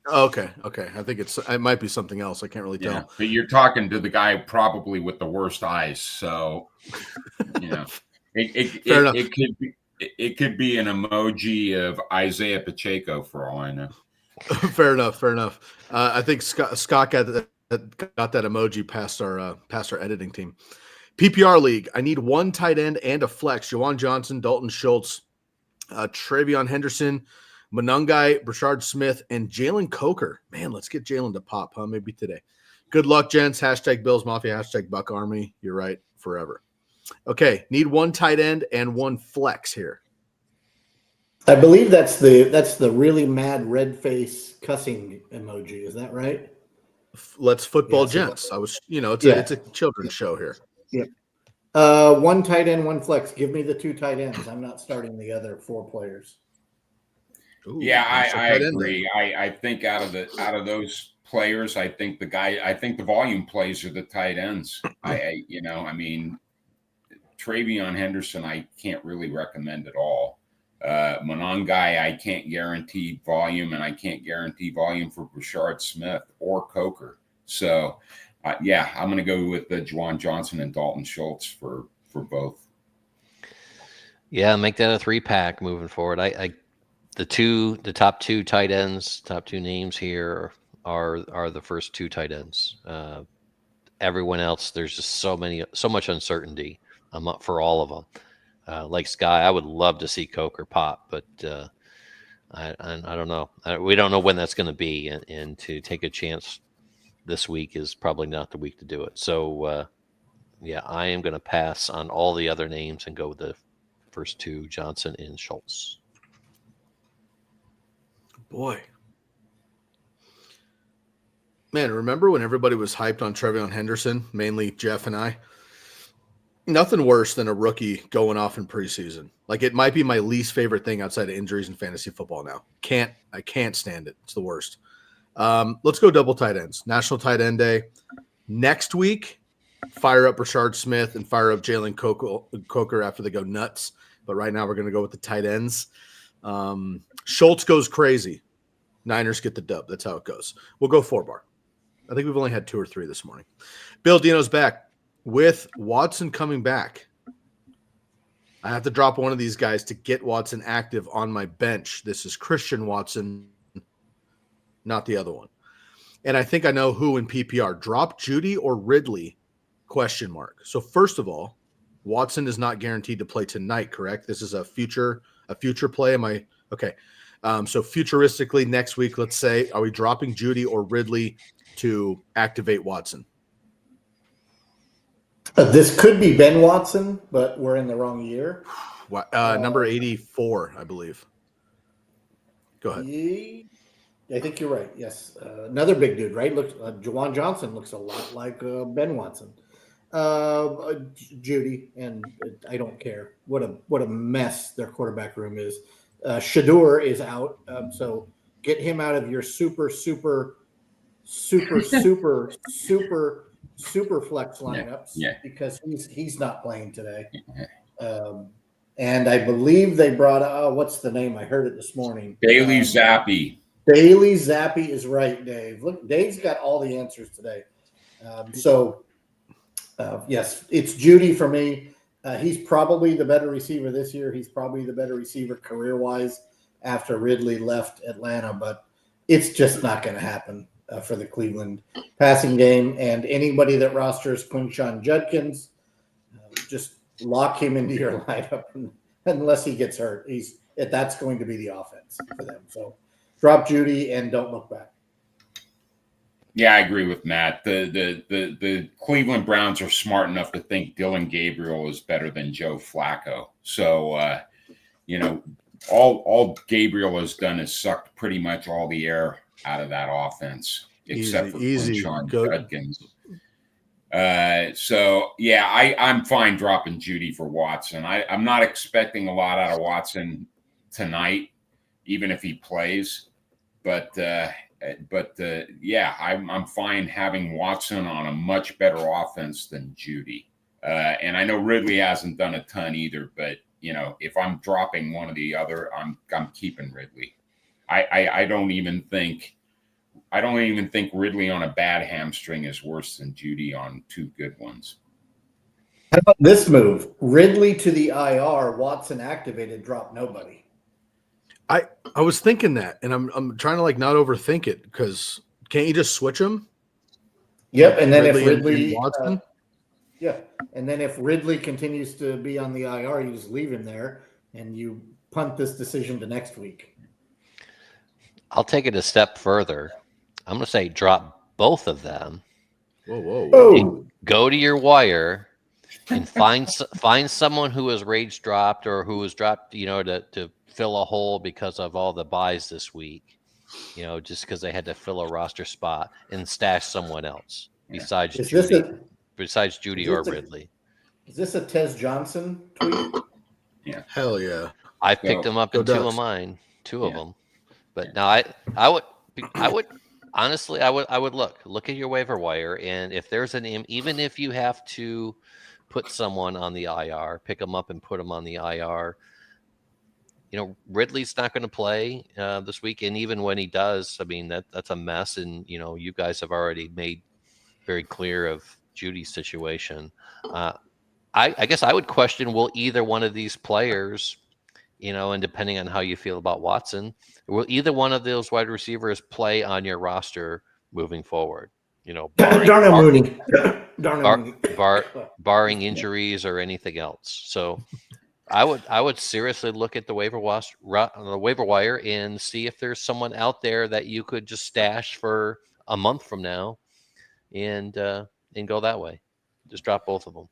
[SPEAKER 1] Okay. I think it might be something else. I can't really tell.
[SPEAKER 3] Yeah, but you're talking to the guy probably with the worst eyes, so it could be an emoji of Isaiah Pacheco for all I know.
[SPEAKER 1] Fair enough. I think Scott got that emoji past our editing team. PPR league. I need one tight end and a flex. Juwan Johnson, Dalton Schultz, Travion Henderson, Monangai, Brashard Smith, and Jalen Coker. Man, let's get Jalen to pop, huh? Maybe today. Good luck, gents. Hashtag Bills Mafia. Hashtag Buck Army. You're right. Forever. Okay. Need one tight end and one flex here.
[SPEAKER 2] I believe that's the really mad red face cussing emoji. Is that right?
[SPEAKER 1] Let's football gents. It's a children's show here.
[SPEAKER 2] Yep. One tight end, one flex. Give me the two tight ends. I'm not starting the other four players.
[SPEAKER 3] Ooh, yeah, I agree. I think out of those players, I think the volume plays are the tight ends. Travion Henderson, I can't really recommend at all. Monangai, I can't guarantee volume, and I can't guarantee volume for Brashard Smith or Coker. So, I'm going to go with Juwan Johnson and Dalton Schultz for both.
[SPEAKER 4] Yeah, make that a 3-pack moving forward. The top two tight ends, top two names here are the first two tight ends. Everyone else, there's just so much uncertainty. I'm up for all of them. Like Sky, I would love to see Coker pop, but I don't know. We don't know when that's going to be, and to take a chance this week is probably not the week to do it. So, I am going to pass on all the other names and go with the first two, Johnson and Schultz.
[SPEAKER 1] Boy. Man, remember when everybody was hyped on Travion Henderson, mainly Jeff and I? Nothing worse than a rookie going off in preseason. Like, it might be my least favorite thing outside of injuries in fantasy football now. I can't stand it. It's the worst. Let's go double tight ends. National Tight End Day. Next week, fire up Brashard Smith and fire up Jalen Coker after they go nuts. But right now we're going to go with the tight ends. Schultz goes crazy. Niners get the dub. That's how it goes. We'll go 4-bar. I think we've only had 2 or 3 this morning. Bill Dino's back. with Watson coming back, I have to drop one of these guys to get Watson active on my bench. This is Christian Watson, not the other one. And I think I know who in PPR. Drop Judy or Ridley? ? So first of all, Watson is not guaranteed to play tonight, correct? This is a future play. Am I okay? So futuristically, next week, let's say, are we dropping Judy or Ridley to activate Watson?
[SPEAKER 2] This could be Ben Watson, but we're in the wrong year.
[SPEAKER 1] Number 84, I believe. Go ahead.
[SPEAKER 2] I think you're right. Yes, another big dude, right? Looks Juwan Johnson looks a lot like Ben Watson. Judy, and I don't care what a mess their quarterback room is. Shador is out, so get him out of your super flex lineups because he's not playing today. And I believe they brought what's the name? I heard it this morning.
[SPEAKER 3] Bailey Zappi.
[SPEAKER 2] Bailey Zappi is right, Dave. Look, Dave's got all the answers today. Yes, it's Judy for me. He's probably the better receiver this year. He's probably the better receiver career-wise after Ridley left Atlanta, but it's just not going to happen for the Cleveland passing game. And anybody that rosters Quinshon Judkins, just lock him into your lineup unless he gets hurt. That's going to be the offense for them. So drop Judy and don't look back.
[SPEAKER 3] Yeah, I agree with Matt. The Cleveland Browns are smart enough to think Dylan Gabriel is better than Joe Flacco. So, all Gabriel has done is sucked pretty much all the air out of that offense, except for Sean Judkins. I'm fine dropping Judy for Watson. I'm not expecting a lot out of Watson tonight, even if he plays. But I'm fine having Watson on a much better offense than Judy. And I know Ridley hasn't done a ton either, but if I'm dropping one or the other, I'm keeping Ridley. I don't even think Ridley on a bad hamstring is worse than Judy on two good ones.
[SPEAKER 2] How about this move? Ridley to the IR, Watson activated, drop nobody.
[SPEAKER 1] I was thinking that, and I'm trying to not overthink it because can't you just switch them?
[SPEAKER 2] Yep, and then
[SPEAKER 1] Ridley
[SPEAKER 2] if Ridley,
[SPEAKER 1] and Watson,
[SPEAKER 2] and then if Ridley continues to be on the IR, you just leave him there and you punt this decision to next week.
[SPEAKER 4] I'll take it a step further. I'm going to say drop both of them.
[SPEAKER 1] Whoa.
[SPEAKER 4] Go to your wire and find someone who was rage dropped or who was dropped, to fill a hole because of all the buys this week, just because they had to fill a roster spot, and stash someone else besides Judy or Ridley.
[SPEAKER 2] Is this a Tez Johnson tweet?
[SPEAKER 1] Yeah. Hell yeah.
[SPEAKER 4] I picked him up in two of mine, two of them. But now I would honestly, I would look at your waiver wire, and if there's even if you have to put someone on the IR, pick them up and put them on the IR. Ridley's not going to play this week, and even when he does, I mean that's a mess. And you guys have already made very clear of Judy's situation. I guess I would question: will either one of these players, and depending on how you feel about Watson, will either one of those wide receivers play on your roster moving forward? Barring injuries or anything else. So I would seriously look at the waiver wire and see if there's someone out there that you could just stash for a month from now, and go that way. Just drop both of them.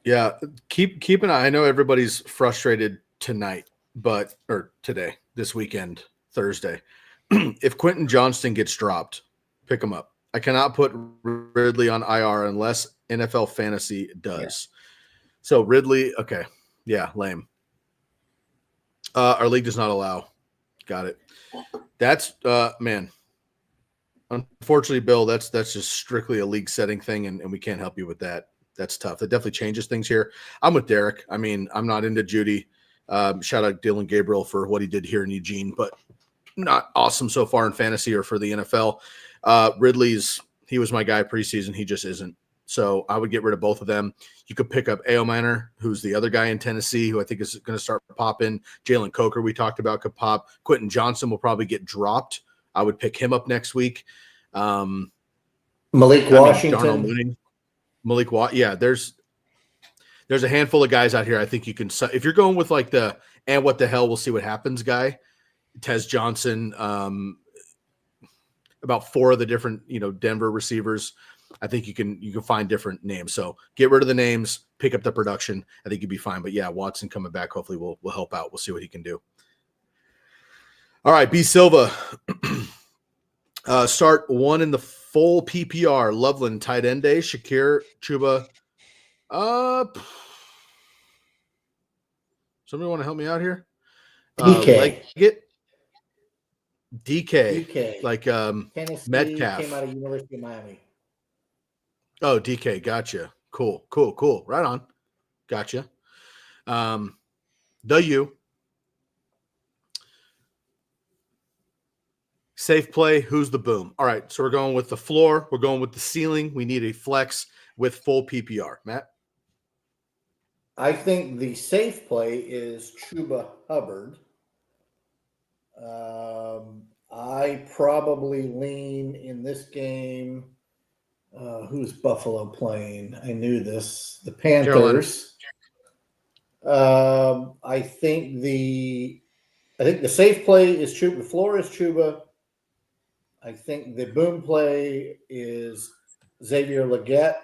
[SPEAKER 1] Yeah, keep an eye. I know everybody's frustrated tonight, or today, this weekend, Thursday. If Quentin Johnston gets dropped, pick him up. I cannot put Ridley on IR unless NFL Fantasy does. Yeah. So Ridley, okay. Yeah, lame. Our league does not allow. Got it. That's man. Unfortunately, Bill, that's just strictly a league setting thing, and we can't help you with that. That's tough. That definitely changes things here. I'm with Derek. I mean, I'm not into Judy. Shout out Dylan Gabriel for what he did here in Eugene, but not awesome so far in fantasy or for the NFL. Ridley's, he was my guy preseason. He just isn't. So I would get rid of both of them. You could pick up A.O. Manor, who's the other guy in Tennessee, who I think is going to start popping. Jalen Coker, we talked about, could pop. Quentin Johnson will probably get dropped. I would pick him up next week.
[SPEAKER 2] Malik Washington.
[SPEAKER 1] Malik Watt. Yeah, there's a handful of guys out here. I think you can, if you're going with like the, and what the hell, we'll see what happens guy, Tez Johnson, about 4 of the different, Denver receivers. I think you can find different names. So get rid of the names, pick up the production. I think you'd be fine. But yeah, Watson coming back hopefully will help out. We'll see what he can do. All right, B. Silva. Start 1 in the full PPR. Loveland tight end day. Shakir, Chuba. Somebody want to help me out here? DK. Like
[SPEAKER 2] Tennessee,
[SPEAKER 1] Metcalf.
[SPEAKER 2] came out of University of Miami.
[SPEAKER 1] Oh, DK. Gotcha. Cool. Right on. Gotcha. The U. Safe play. Who's the boom? All right. So we're going with the floor. We're going with the ceiling. We need a flex with full PPR. Matt?
[SPEAKER 2] I think the safe play is Chuba Hubbard. I probably lean in this game. Who's Buffalo playing? I knew this. The Panthers. I think the safe play is Chuba. The floor is Chuba. I think the boom play is Xavier Legette,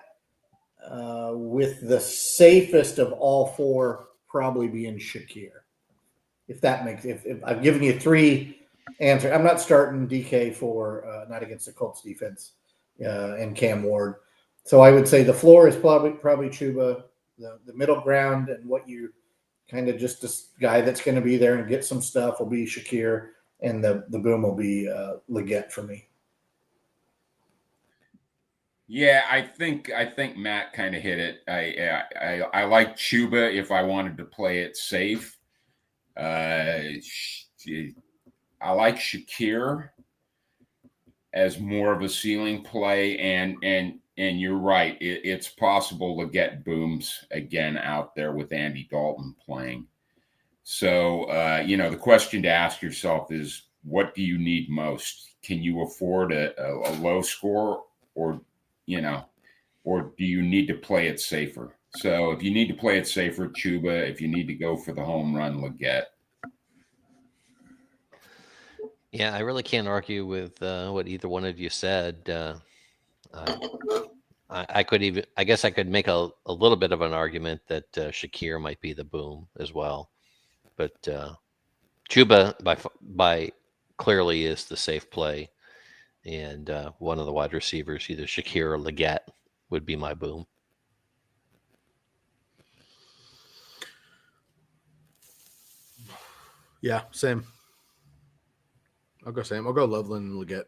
[SPEAKER 2] with the safest of all 4 probably being Shakir. If that makes, if I've given you 3 answers, I'm not starting DK for not against the Colts defense and Cam Ward. So I would say the floor is probably Chuba, the middle ground, and what you kind of just this guy that's going to be there and get some stuff will be Shakir, and the boom will be Legette for me.
[SPEAKER 3] Yeah, I think Matt kind of hit it. I like Chuba if I wanted to play it safe. I like Shakir as more of a ceiling play, and you're right. It's possible to get booms again out there with Andy Dalton playing. So the question to ask yourself is, what do you need most? Can you afford a low score, or do you need to play it safer? So if you need to play it safer, Chuba. If you need to go for the home run, Legette.
[SPEAKER 4] Yeah, I really can't argue with what either one of you said. I guess I could make a little bit of an argument that Shakir might be the boom as well, but Chuba by clearly is the safe play, and one of the wide receivers, either Shakir or Legette, would be my boom.
[SPEAKER 1] Yeah, same. I'll go same. I'll go Loveland and Legette.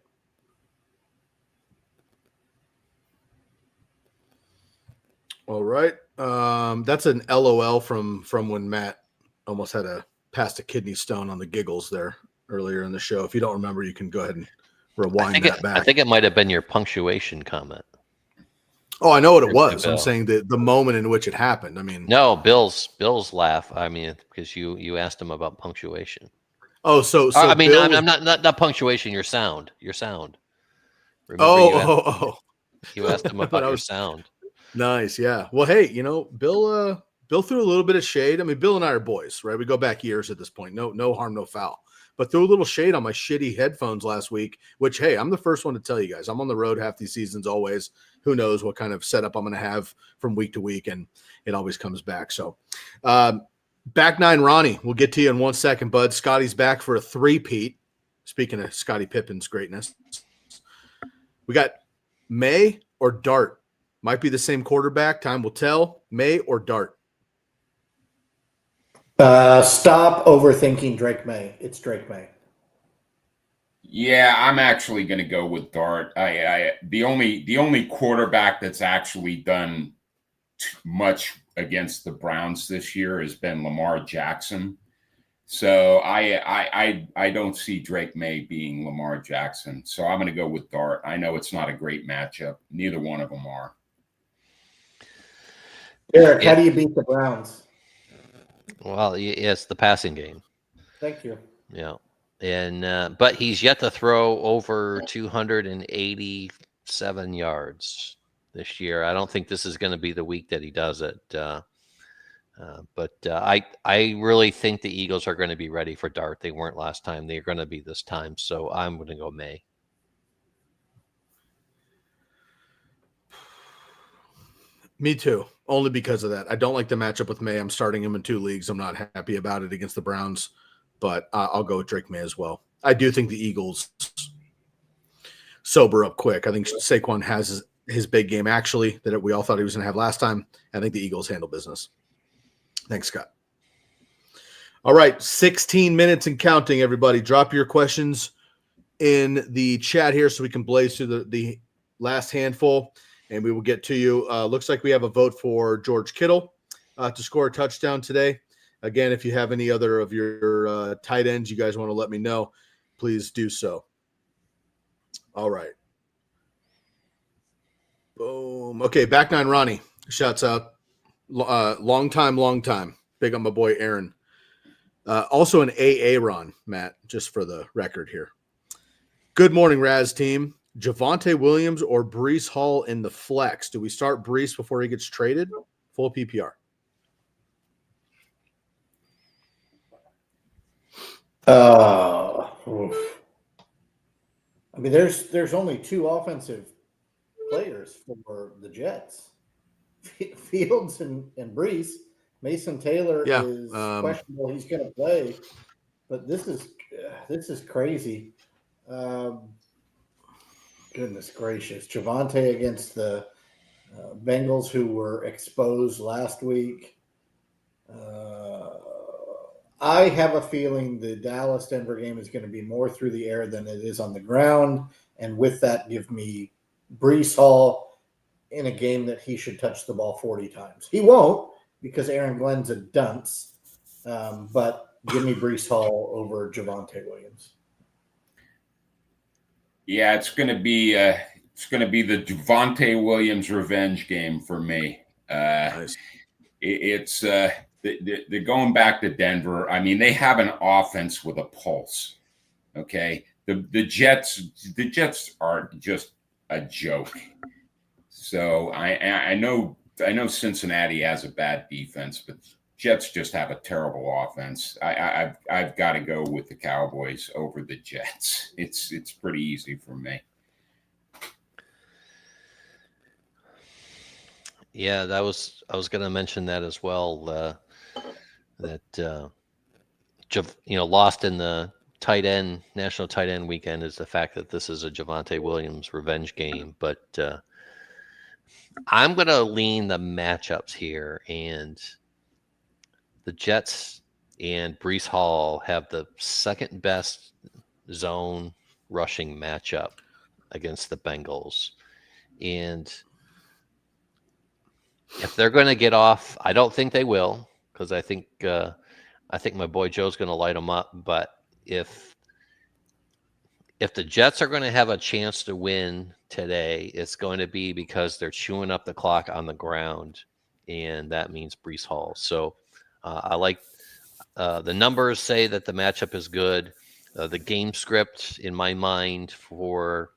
[SPEAKER 1] All right. That's an LOL from when Matt almost had passed a kidney stone on the giggles there earlier in the show. If you don't remember, you can go ahead and rewind that back.
[SPEAKER 4] I think it might have been your punctuation comment.
[SPEAKER 1] Oh, I know what it was. I'm saying the moment in which it happened. I mean,
[SPEAKER 4] no, Bill's laugh. I mean, because you asked him about punctuation.
[SPEAKER 1] Oh, so
[SPEAKER 4] I mean, I'm not punctuation. Your sound. Remember you asked him about your sound.
[SPEAKER 1] Nice, yeah. Well, hey, Bill threw a little bit of shade. I mean, Bill and I are boys, right? We go back years at this point. No harm, no foul. But threw a little shade on my shitty headphones last week, which, hey, I'm the first one to tell you guys. I'm on the road half these seasons always. Who knows what kind of setup I'm going to have from week to week, and it always comes back. So back nine, Ronnie, we'll get to you in 1 second, bud. Scotty's back for a three-peat. Speaking of Scottie Pippen's greatness. We got May or Dart. Might be the same quarterback. Time will tell. May or Dart?
[SPEAKER 2] Stop overthinking Drake May. It's Drake May.
[SPEAKER 3] Yeah, I'm actually going to go with Dart. The only quarterback that's actually done much against the Browns this year has been Lamar Jackson. So I don't see Drake May being Lamar Jackson. So I'm going to go with Dart. I know it's not a great matchup. Neither one of them are.
[SPEAKER 2] Derek, how do you beat the Browns?
[SPEAKER 4] Well, it's the passing game.
[SPEAKER 2] Thank you.
[SPEAKER 4] Yeah. And but he's yet to throw over 287 yards this year. I don't think this is going to be the week that he does it. But I really think the Eagles are going to be ready for Dart. They weren't last time. They're going to be this time. So I'm going to go May.
[SPEAKER 1] Me too. Only because of that. I don't like the matchup with May. I'm starting him in 2 leagues. I'm not happy about it against the Browns, but I'll go with Drake May as well. I do think the Eagles sober up quick. I think Saquon has his big game actually that we all thought he was going to have last time. I think the Eagles handle business. Thanks, Scott. All right, 16 minutes and counting, everybody. Drop your questions in the chat here so we can blaze through the last handful, and we will get to you. Looks like we have a vote for George Kittle to score a touchdown today. Again, if you have any other of your tight ends you guys want to let me know, please do so. All right. Boom. Okay, back nine Ronnie. Shouts out. Long time. Big up my boy Aaron. Also an AA Ron, Matt, just for the record here. Good morning, Raz team. Javonte Williams or Breece Hall in the flex? Do we start Breece before he gets traded? Full PPR.
[SPEAKER 2] Oof. I mean, there's only 2 offensive players for the Jets. Fields and Breece. Mason Taylor is questionable. He's going to play, but this is crazy. Goodness gracious. Javonte against the Bengals, who were exposed last week. I have a feeling the Dallas-Denver game is going to be more through the air than it is on the ground. And with that, give me Breece Hall in a game that he should touch the ball 40 times. He won't because Aaron Glenn's a dunce. But give me Breece Hall over Javonte Williams.
[SPEAKER 3] Yeah, it's going to be the Javonte Williams revenge game for me. Nice. It's they're going back to Denver. I mean, they have an offense with a pulse. Okay, the Jets are just a joke. So I know Cincinnati has a bad defense, but Jets just have a terrible offense. I've got to go with the Cowboys over the Jets. It's pretty easy for me.
[SPEAKER 4] Yeah, I was going to mention that as well. Lost in the national tight end weekend is the fact that this is a Javonte Williams revenge game. But I'm going to lean the matchups here, and the Jets and Breece Hall have the second best zone rushing matchup against the Bengals. And if they're going to get off, I don't think they will, because I think my boy Joe's going to light them up. But if the Jets are going to have a chance to win today, it's going to be because they're chewing up the clock on the ground, and that means Breece Hall. So I like the numbers say that the matchup is good. The game script, in my mind, for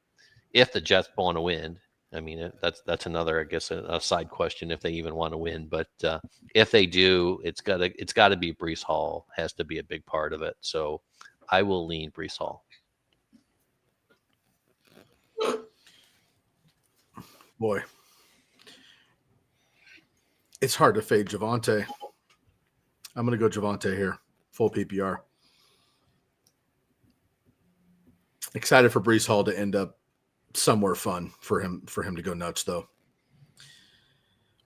[SPEAKER 4] if the Jets want to win. I mean, that's another, I guess, a side question if they even want to win. But if they do, it's got to be Breece Hall. Has to be a big part of it. So I will lean Breece Hall.
[SPEAKER 1] Boy, it's hard to fade Javonte. I'm going to go Javonte here, full PPR. Excited for Breece Hall to end up somewhere fun for him to go nuts, though.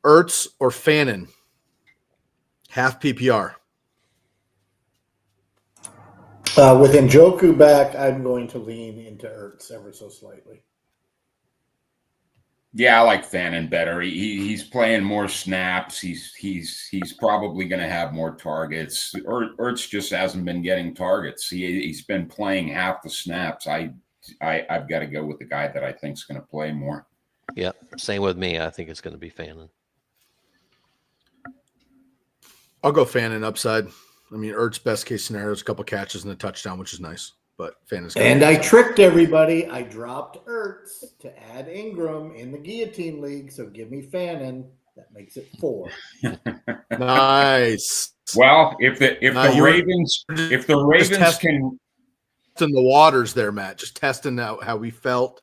[SPEAKER 1] Ertz or Fannin, half PPR.
[SPEAKER 2] With Njoku back, I'm going to lean into Ertz ever so slightly.
[SPEAKER 3] Yeah, I like Fannin better. He's playing more snaps. He's probably going to have more targets. Ertz just hasn't been getting targets. He's been playing half the snaps. I've got to go with the guy that I think is going to play more.
[SPEAKER 4] Yep, same with me. I think it's going to be Fannin.
[SPEAKER 1] I'll go Fannin upside. I mean, Ertz best case scenario is a couple catches and a touchdown, which is nice. But Fannin's
[SPEAKER 2] and I tricked everybody. I dropped Ertz to add Ingram in the guillotine league. So give me Fannin. That makes it 4.
[SPEAKER 1] Nice.
[SPEAKER 3] Well, if the Ravens can
[SPEAKER 1] in the waters there, Matt, just testing out how we felt.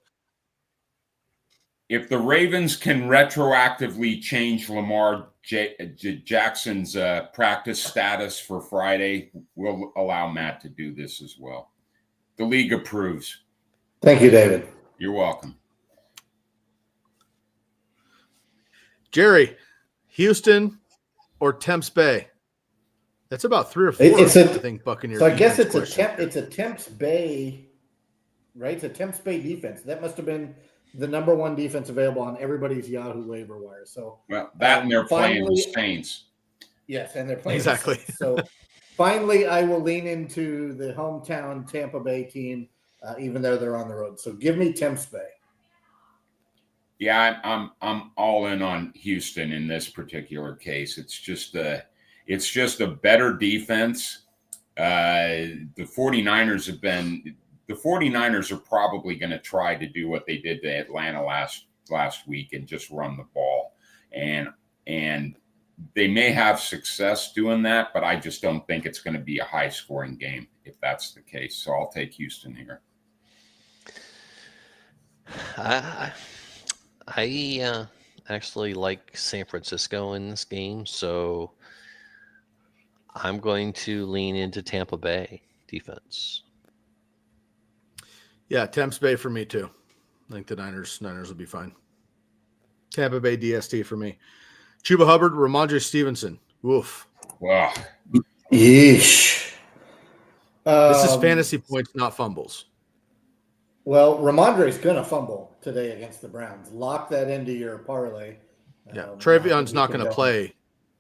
[SPEAKER 3] If the Ravens can retroactively change Lamar Jackson's practice status for Friday, we'll allow Matt to do this as well. The league approves.
[SPEAKER 2] Thank you, David.
[SPEAKER 3] You're welcome.
[SPEAKER 1] Jerry, Houston or Temps Bay? That's about 3 or 4. I think Buccaneers.
[SPEAKER 2] So I guess it's a Temps Bay, right? It's a Temps Bay defense. That must have been the number 1 defense available on everybody's Yahoo waiver wire. So
[SPEAKER 3] and they're playing the Saints.
[SPEAKER 2] Yes, and they're playing
[SPEAKER 1] exactly.
[SPEAKER 2] So finally, I will lean into the hometown Tampa Bay team, even though they're on the road. So give me Temps Bay.
[SPEAKER 3] Yeah, I'm all in on Houston in this particular case. It's just a better defense. The 49ers are probably going to try to do what they did to Atlanta last week and just run the ball. And they may have success doing that, but I just don't think it's going to be a high scoring game if that's the case. So I'll take Houston here.
[SPEAKER 4] I actually like San Francisco in this game, so I'm going to lean into Tampa Bay defense.
[SPEAKER 1] Yeah, Temps Bay for me too. I think the Niners will be fine. Tampa Bay DST for me. Chuba Hubbard, Ramondre Stevenson. Woof.
[SPEAKER 3] Wow.
[SPEAKER 2] Yeesh.
[SPEAKER 1] This is fantasy points, not fumbles.
[SPEAKER 2] Well, Ramondre's going to fumble today against the Browns. Lock that into your parlay.
[SPEAKER 1] Yeah, Trayvon's not going to play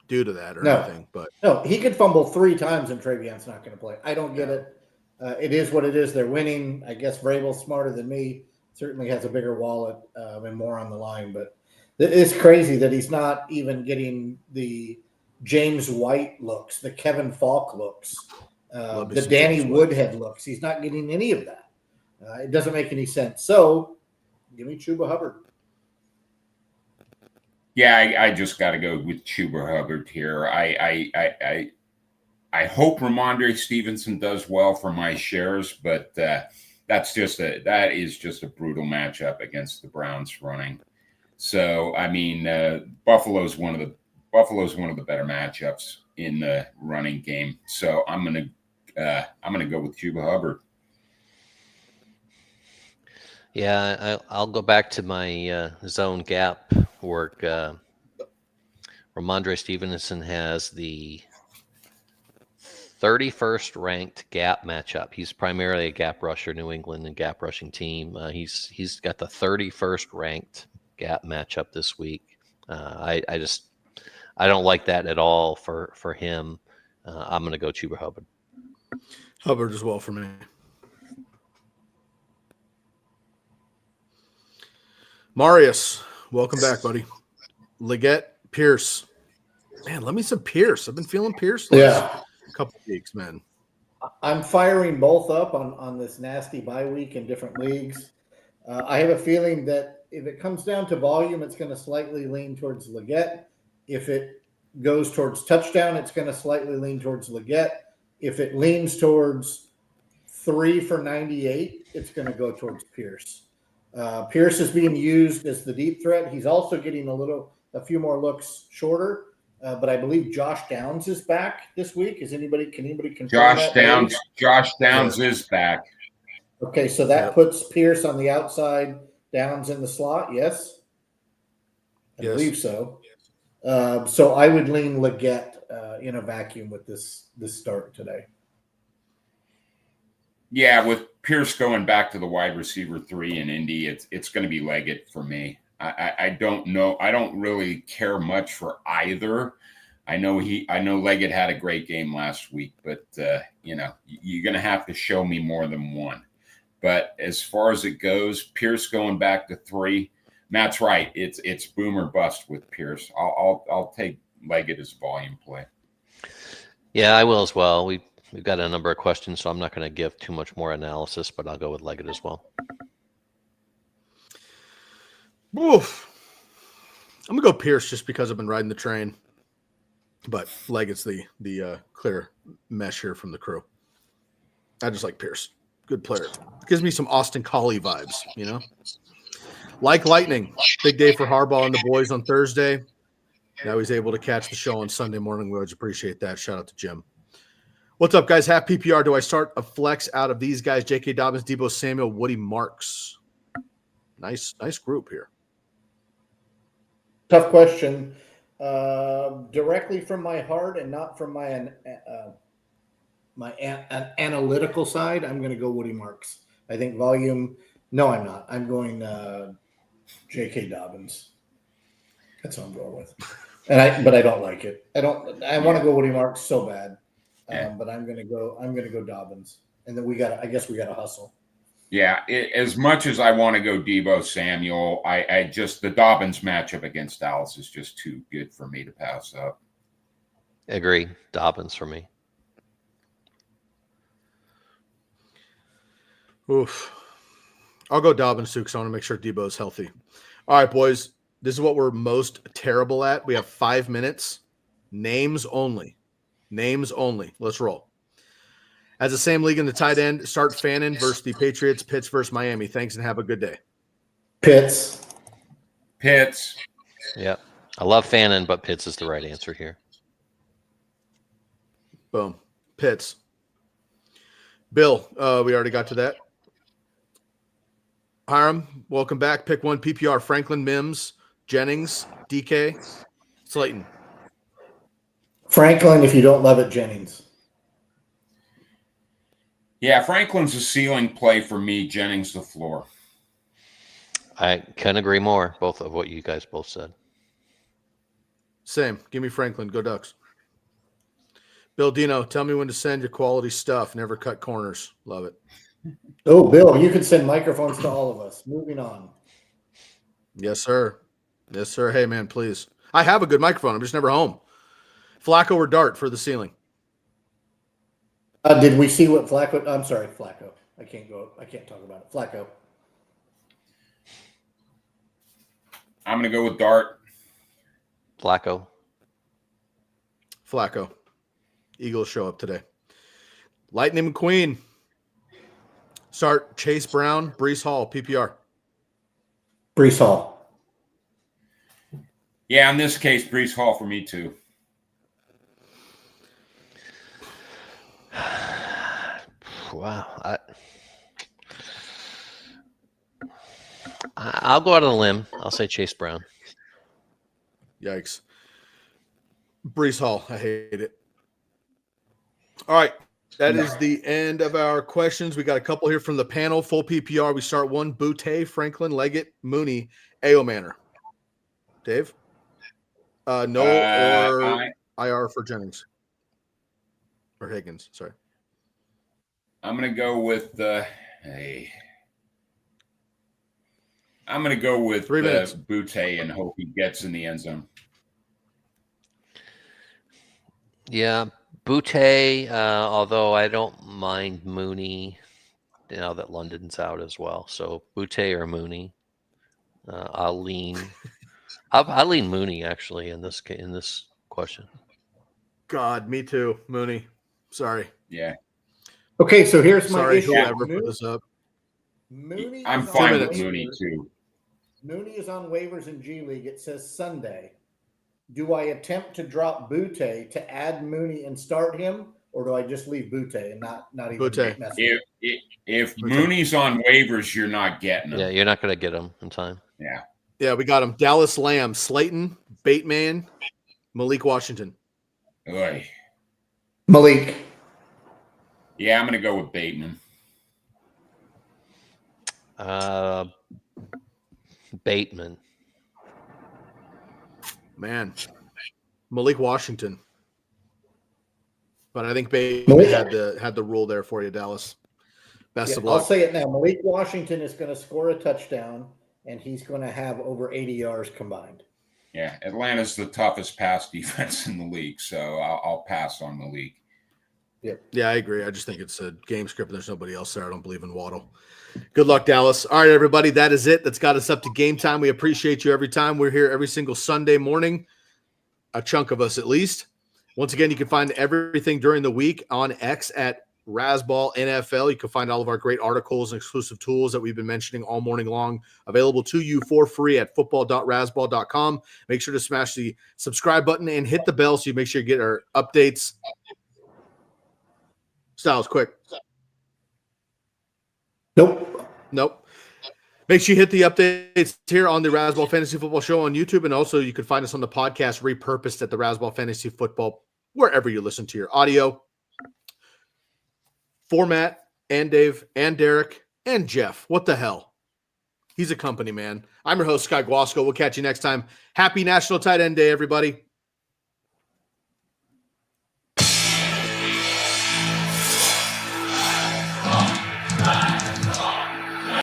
[SPEAKER 1] due to that or anything. But
[SPEAKER 2] no, he could fumble 3 times and Trayvon's not going to play. I don't get it. It is what it is. They're winning. I guess Vrabel's smarter than me. Certainly has a bigger wallet and more on the line. But it's crazy that he's not even getting the James White looks, the Kevin Falk looks, the Danny Woodhead looks. He's not getting any of that. It doesn't make any sense. So give me Chuba Hubbard.
[SPEAKER 3] Yeah, I just got to go with Chuba Hubbard here. I hope Ramondre Stevenson does well for my shares, but that is just a brutal matchup against the Browns running. So I mean, Buffalo's one of the better matchups in the running game. So I'm gonna go with Chuba Hubbard.
[SPEAKER 4] Yeah, I'll go back to my zone gap work. Ramondre Stevenson has the 31st ranked gap matchup. He's primarily a gap rusher, New England and gap rushing team. He's got the 31st ranked gap matchup this week. I don't like that at all for him. I'm going to go Chuba Hubbard.
[SPEAKER 1] Hubbard as well for me. Marius, welcome back, buddy. Leggett, Pierce. Man, let me some Pierce. I've been feeling Pierce last couple of weeks, man.
[SPEAKER 2] I'm firing both up on this nasty bye week in different leagues. I have a feeling that if it comes down to volume, it's going to slightly lean towards Leggett. If it goes towards touchdown, it's going to slightly lean towards Leggett. If it leans towards 3 for 98, it's going to go towards Pierce. Pierce is being used as the deep threat. He's also getting a few more looks shorter. But I believe Josh Downs is back this week. Can anybody confirm that?
[SPEAKER 3] Josh Downs is back.
[SPEAKER 2] Okay, so that puts Pierce on the outside, Downs in the slot. Yes, I believe so. So I would lean Leggett in a vacuum with this start today.
[SPEAKER 3] Yeah, with Pierce going back to the wide receiver 3 in Indy, it's going to be Leggett for me. I don't know. I don't really care much for either. I know Leggett had a great game last week, but you're going to have to show me more than one. But as far as it goes, Pierce going back to 3, Matt's right. It's boom or bust with Pierce. I'll take Leggett as volume play.
[SPEAKER 4] Yeah, I will as well. We've got a number of questions, so I'm not going to give too much more analysis, but I'll go with Leggett as well.
[SPEAKER 1] Oof. I'm gonna go Pierce just because I've been riding the train, but Leggett's the clear mesh here from the crew. I just like Pierce. Good player. Gives me some Austin Collie vibes, you know? Like lightning. Big day for Harbaugh and the boys on Thursday. Now he's able to catch the show on Sunday morning. We always appreciate that. Shout out to Jim. What's up, guys? Half PPR. Do I start a flex out of these guys? J.K. Dobbins, Debo Samuel, Woody Marks. Nice group here.
[SPEAKER 2] Tough question. Directly from my heart and not from my analytical side, I'm going to go Woody Marks. I think volume. No, I'm not. I'm going J.K. Dobbins. That's what I'm going with. But I don't like it. I want to go Woody Marks so bad, but I'm going to go Dobbins. And then I guess we got to hustle.
[SPEAKER 3] Yeah, as much as I want to go Debo Samuel, I just the Dobbins matchup against Dallas is just too good for me to pass up.
[SPEAKER 4] Agree. Dobbins for me.
[SPEAKER 1] Oof. I'll go Dobbins too because I want to make sure Debo's healthy. All right, boys. This is what we're most terrible at. We have 5 minutes. Names only. Names only. Let's roll. As the same league in the tight end, start Fannin versus the Patriots, Pitts versus Miami. Thanks and have a good day.
[SPEAKER 2] Pitts.
[SPEAKER 4] Yep. I love Fannin, but Pitts is the right answer here.
[SPEAKER 1] Boom. Pitts. Bill, we already got to that. Hiram, welcome back. Pick one PPR. Franklin, Mims, Jennings, DK, Slayton.
[SPEAKER 2] Franklin, if you don't love it, Jennings.
[SPEAKER 3] Yeah, Franklin's a ceiling play for me. Jennings the floor.
[SPEAKER 4] I couldn't agree more. Both of what you guys both said.
[SPEAKER 1] Same. Give me Franklin. Go Ducks. Bill Dino, tell me when to send your quality stuff. Never cut corners. Love it.
[SPEAKER 2] Oh, Bill, you can send microphones to all of us. Moving on.
[SPEAKER 1] Yes, sir. Yes, sir. Hey, man, please. I have a good microphone. I'm just never home. Flacco or Dart for the ceiling?
[SPEAKER 2] Did we see what Flacco? I'm sorry, Flacco. I can't talk about it. Flacco.
[SPEAKER 3] I'm going to go with Dart.
[SPEAKER 4] Flacco.
[SPEAKER 1] Eagles show up today. Lightning McQueen. Start Chase Brown, Breece Hall, PPR.
[SPEAKER 2] Breece Hall.
[SPEAKER 3] Yeah, in this case, Breece Hall for me too.
[SPEAKER 4] Wow. I'll go out on a limb. I'll say Chase Brown.
[SPEAKER 1] Yikes. Breece Hall. I hate it. All right. That is the end of our questions. We got a couple here from the panel. Full PPR. We start one. Boutte, Franklin, Leggett, Mooney, A.O. Manor. Dave? No or IR for Jennings. Or Higgins. Sorry.
[SPEAKER 3] I'm going to go with I'm going to go with Boutte and hope he gets in the end zone.
[SPEAKER 4] Yeah, Boutte, although I don't mind Mooney now that London's out as well. So Boutte or Mooney. I'll lean Mooney actually in this question.
[SPEAKER 1] God, me too. Mooney. Sorry.
[SPEAKER 3] Yeah.
[SPEAKER 2] Okay, so here's my issue.
[SPEAKER 1] Whoever put this up.
[SPEAKER 3] I'm fine with Mooney too.
[SPEAKER 2] Mooney is on waivers in G League. It says Sunday. Do I attempt to drop Boutte to add Mooney and start him, or do I just leave Boutte and not even
[SPEAKER 1] Boutte.
[SPEAKER 2] mess
[SPEAKER 3] with him? If Mooney's on waivers, you're not getting him.
[SPEAKER 4] Yeah, you're not going to get him in time.
[SPEAKER 1] Yeah, we got him. Dallas Lamb, Slayton, Bateman, Malik Washington.
[SPEAKER 3] Oy.
[SPEAKER 2] Malik.
[SPEAKER 3] Yeah, I'm going to go with Bateman.
[SPEAKER 4] Bateman.
[SPEAKER 1] Man, Malik Washington. But I think Bateman had the rule there for you, Dallas. Best of luck.
[SPEAKER 2] I'll say it now. Malik Washington is going to score a touchdown, and he's going to have over 80 yards combined.
[SPEAKER 3] Yeah, Atlanta's the toughest pass defense in the league, so I'll pass on Malik.
[SPEAKER 1] Yeah, I agree. I just think it's a game script. There's nobody else there. I don't believe in Waddle. Good luck, Dallas. All right, everybody. That is it. That's got us up to game time. We appreciate you every time. We're here every single Sunday morning, a chunk of us at least. Once again, you can find everything during the week on X at Razzball NFL. You can find all of our great articles and exclusive tools that we've been mentioning all morning long available to you for free at football.razzball.com. Make sure to smash the subscribe button and hit the bell so you make sure you get our updates. Styles, quick. Nope. Make sure you hit the updates here on the Razzball Fantasy Football Show on YouTube, and also you can find us on the podcast repurposed at the Razzball Fantasy Football, wherever you listen to your audio. For Matt and Dave and Derek and Jeff, what the hell? He's a company man. I'm your host, Sky Guasco. We'll catch you next time. Happy National Tight End Day, everybody.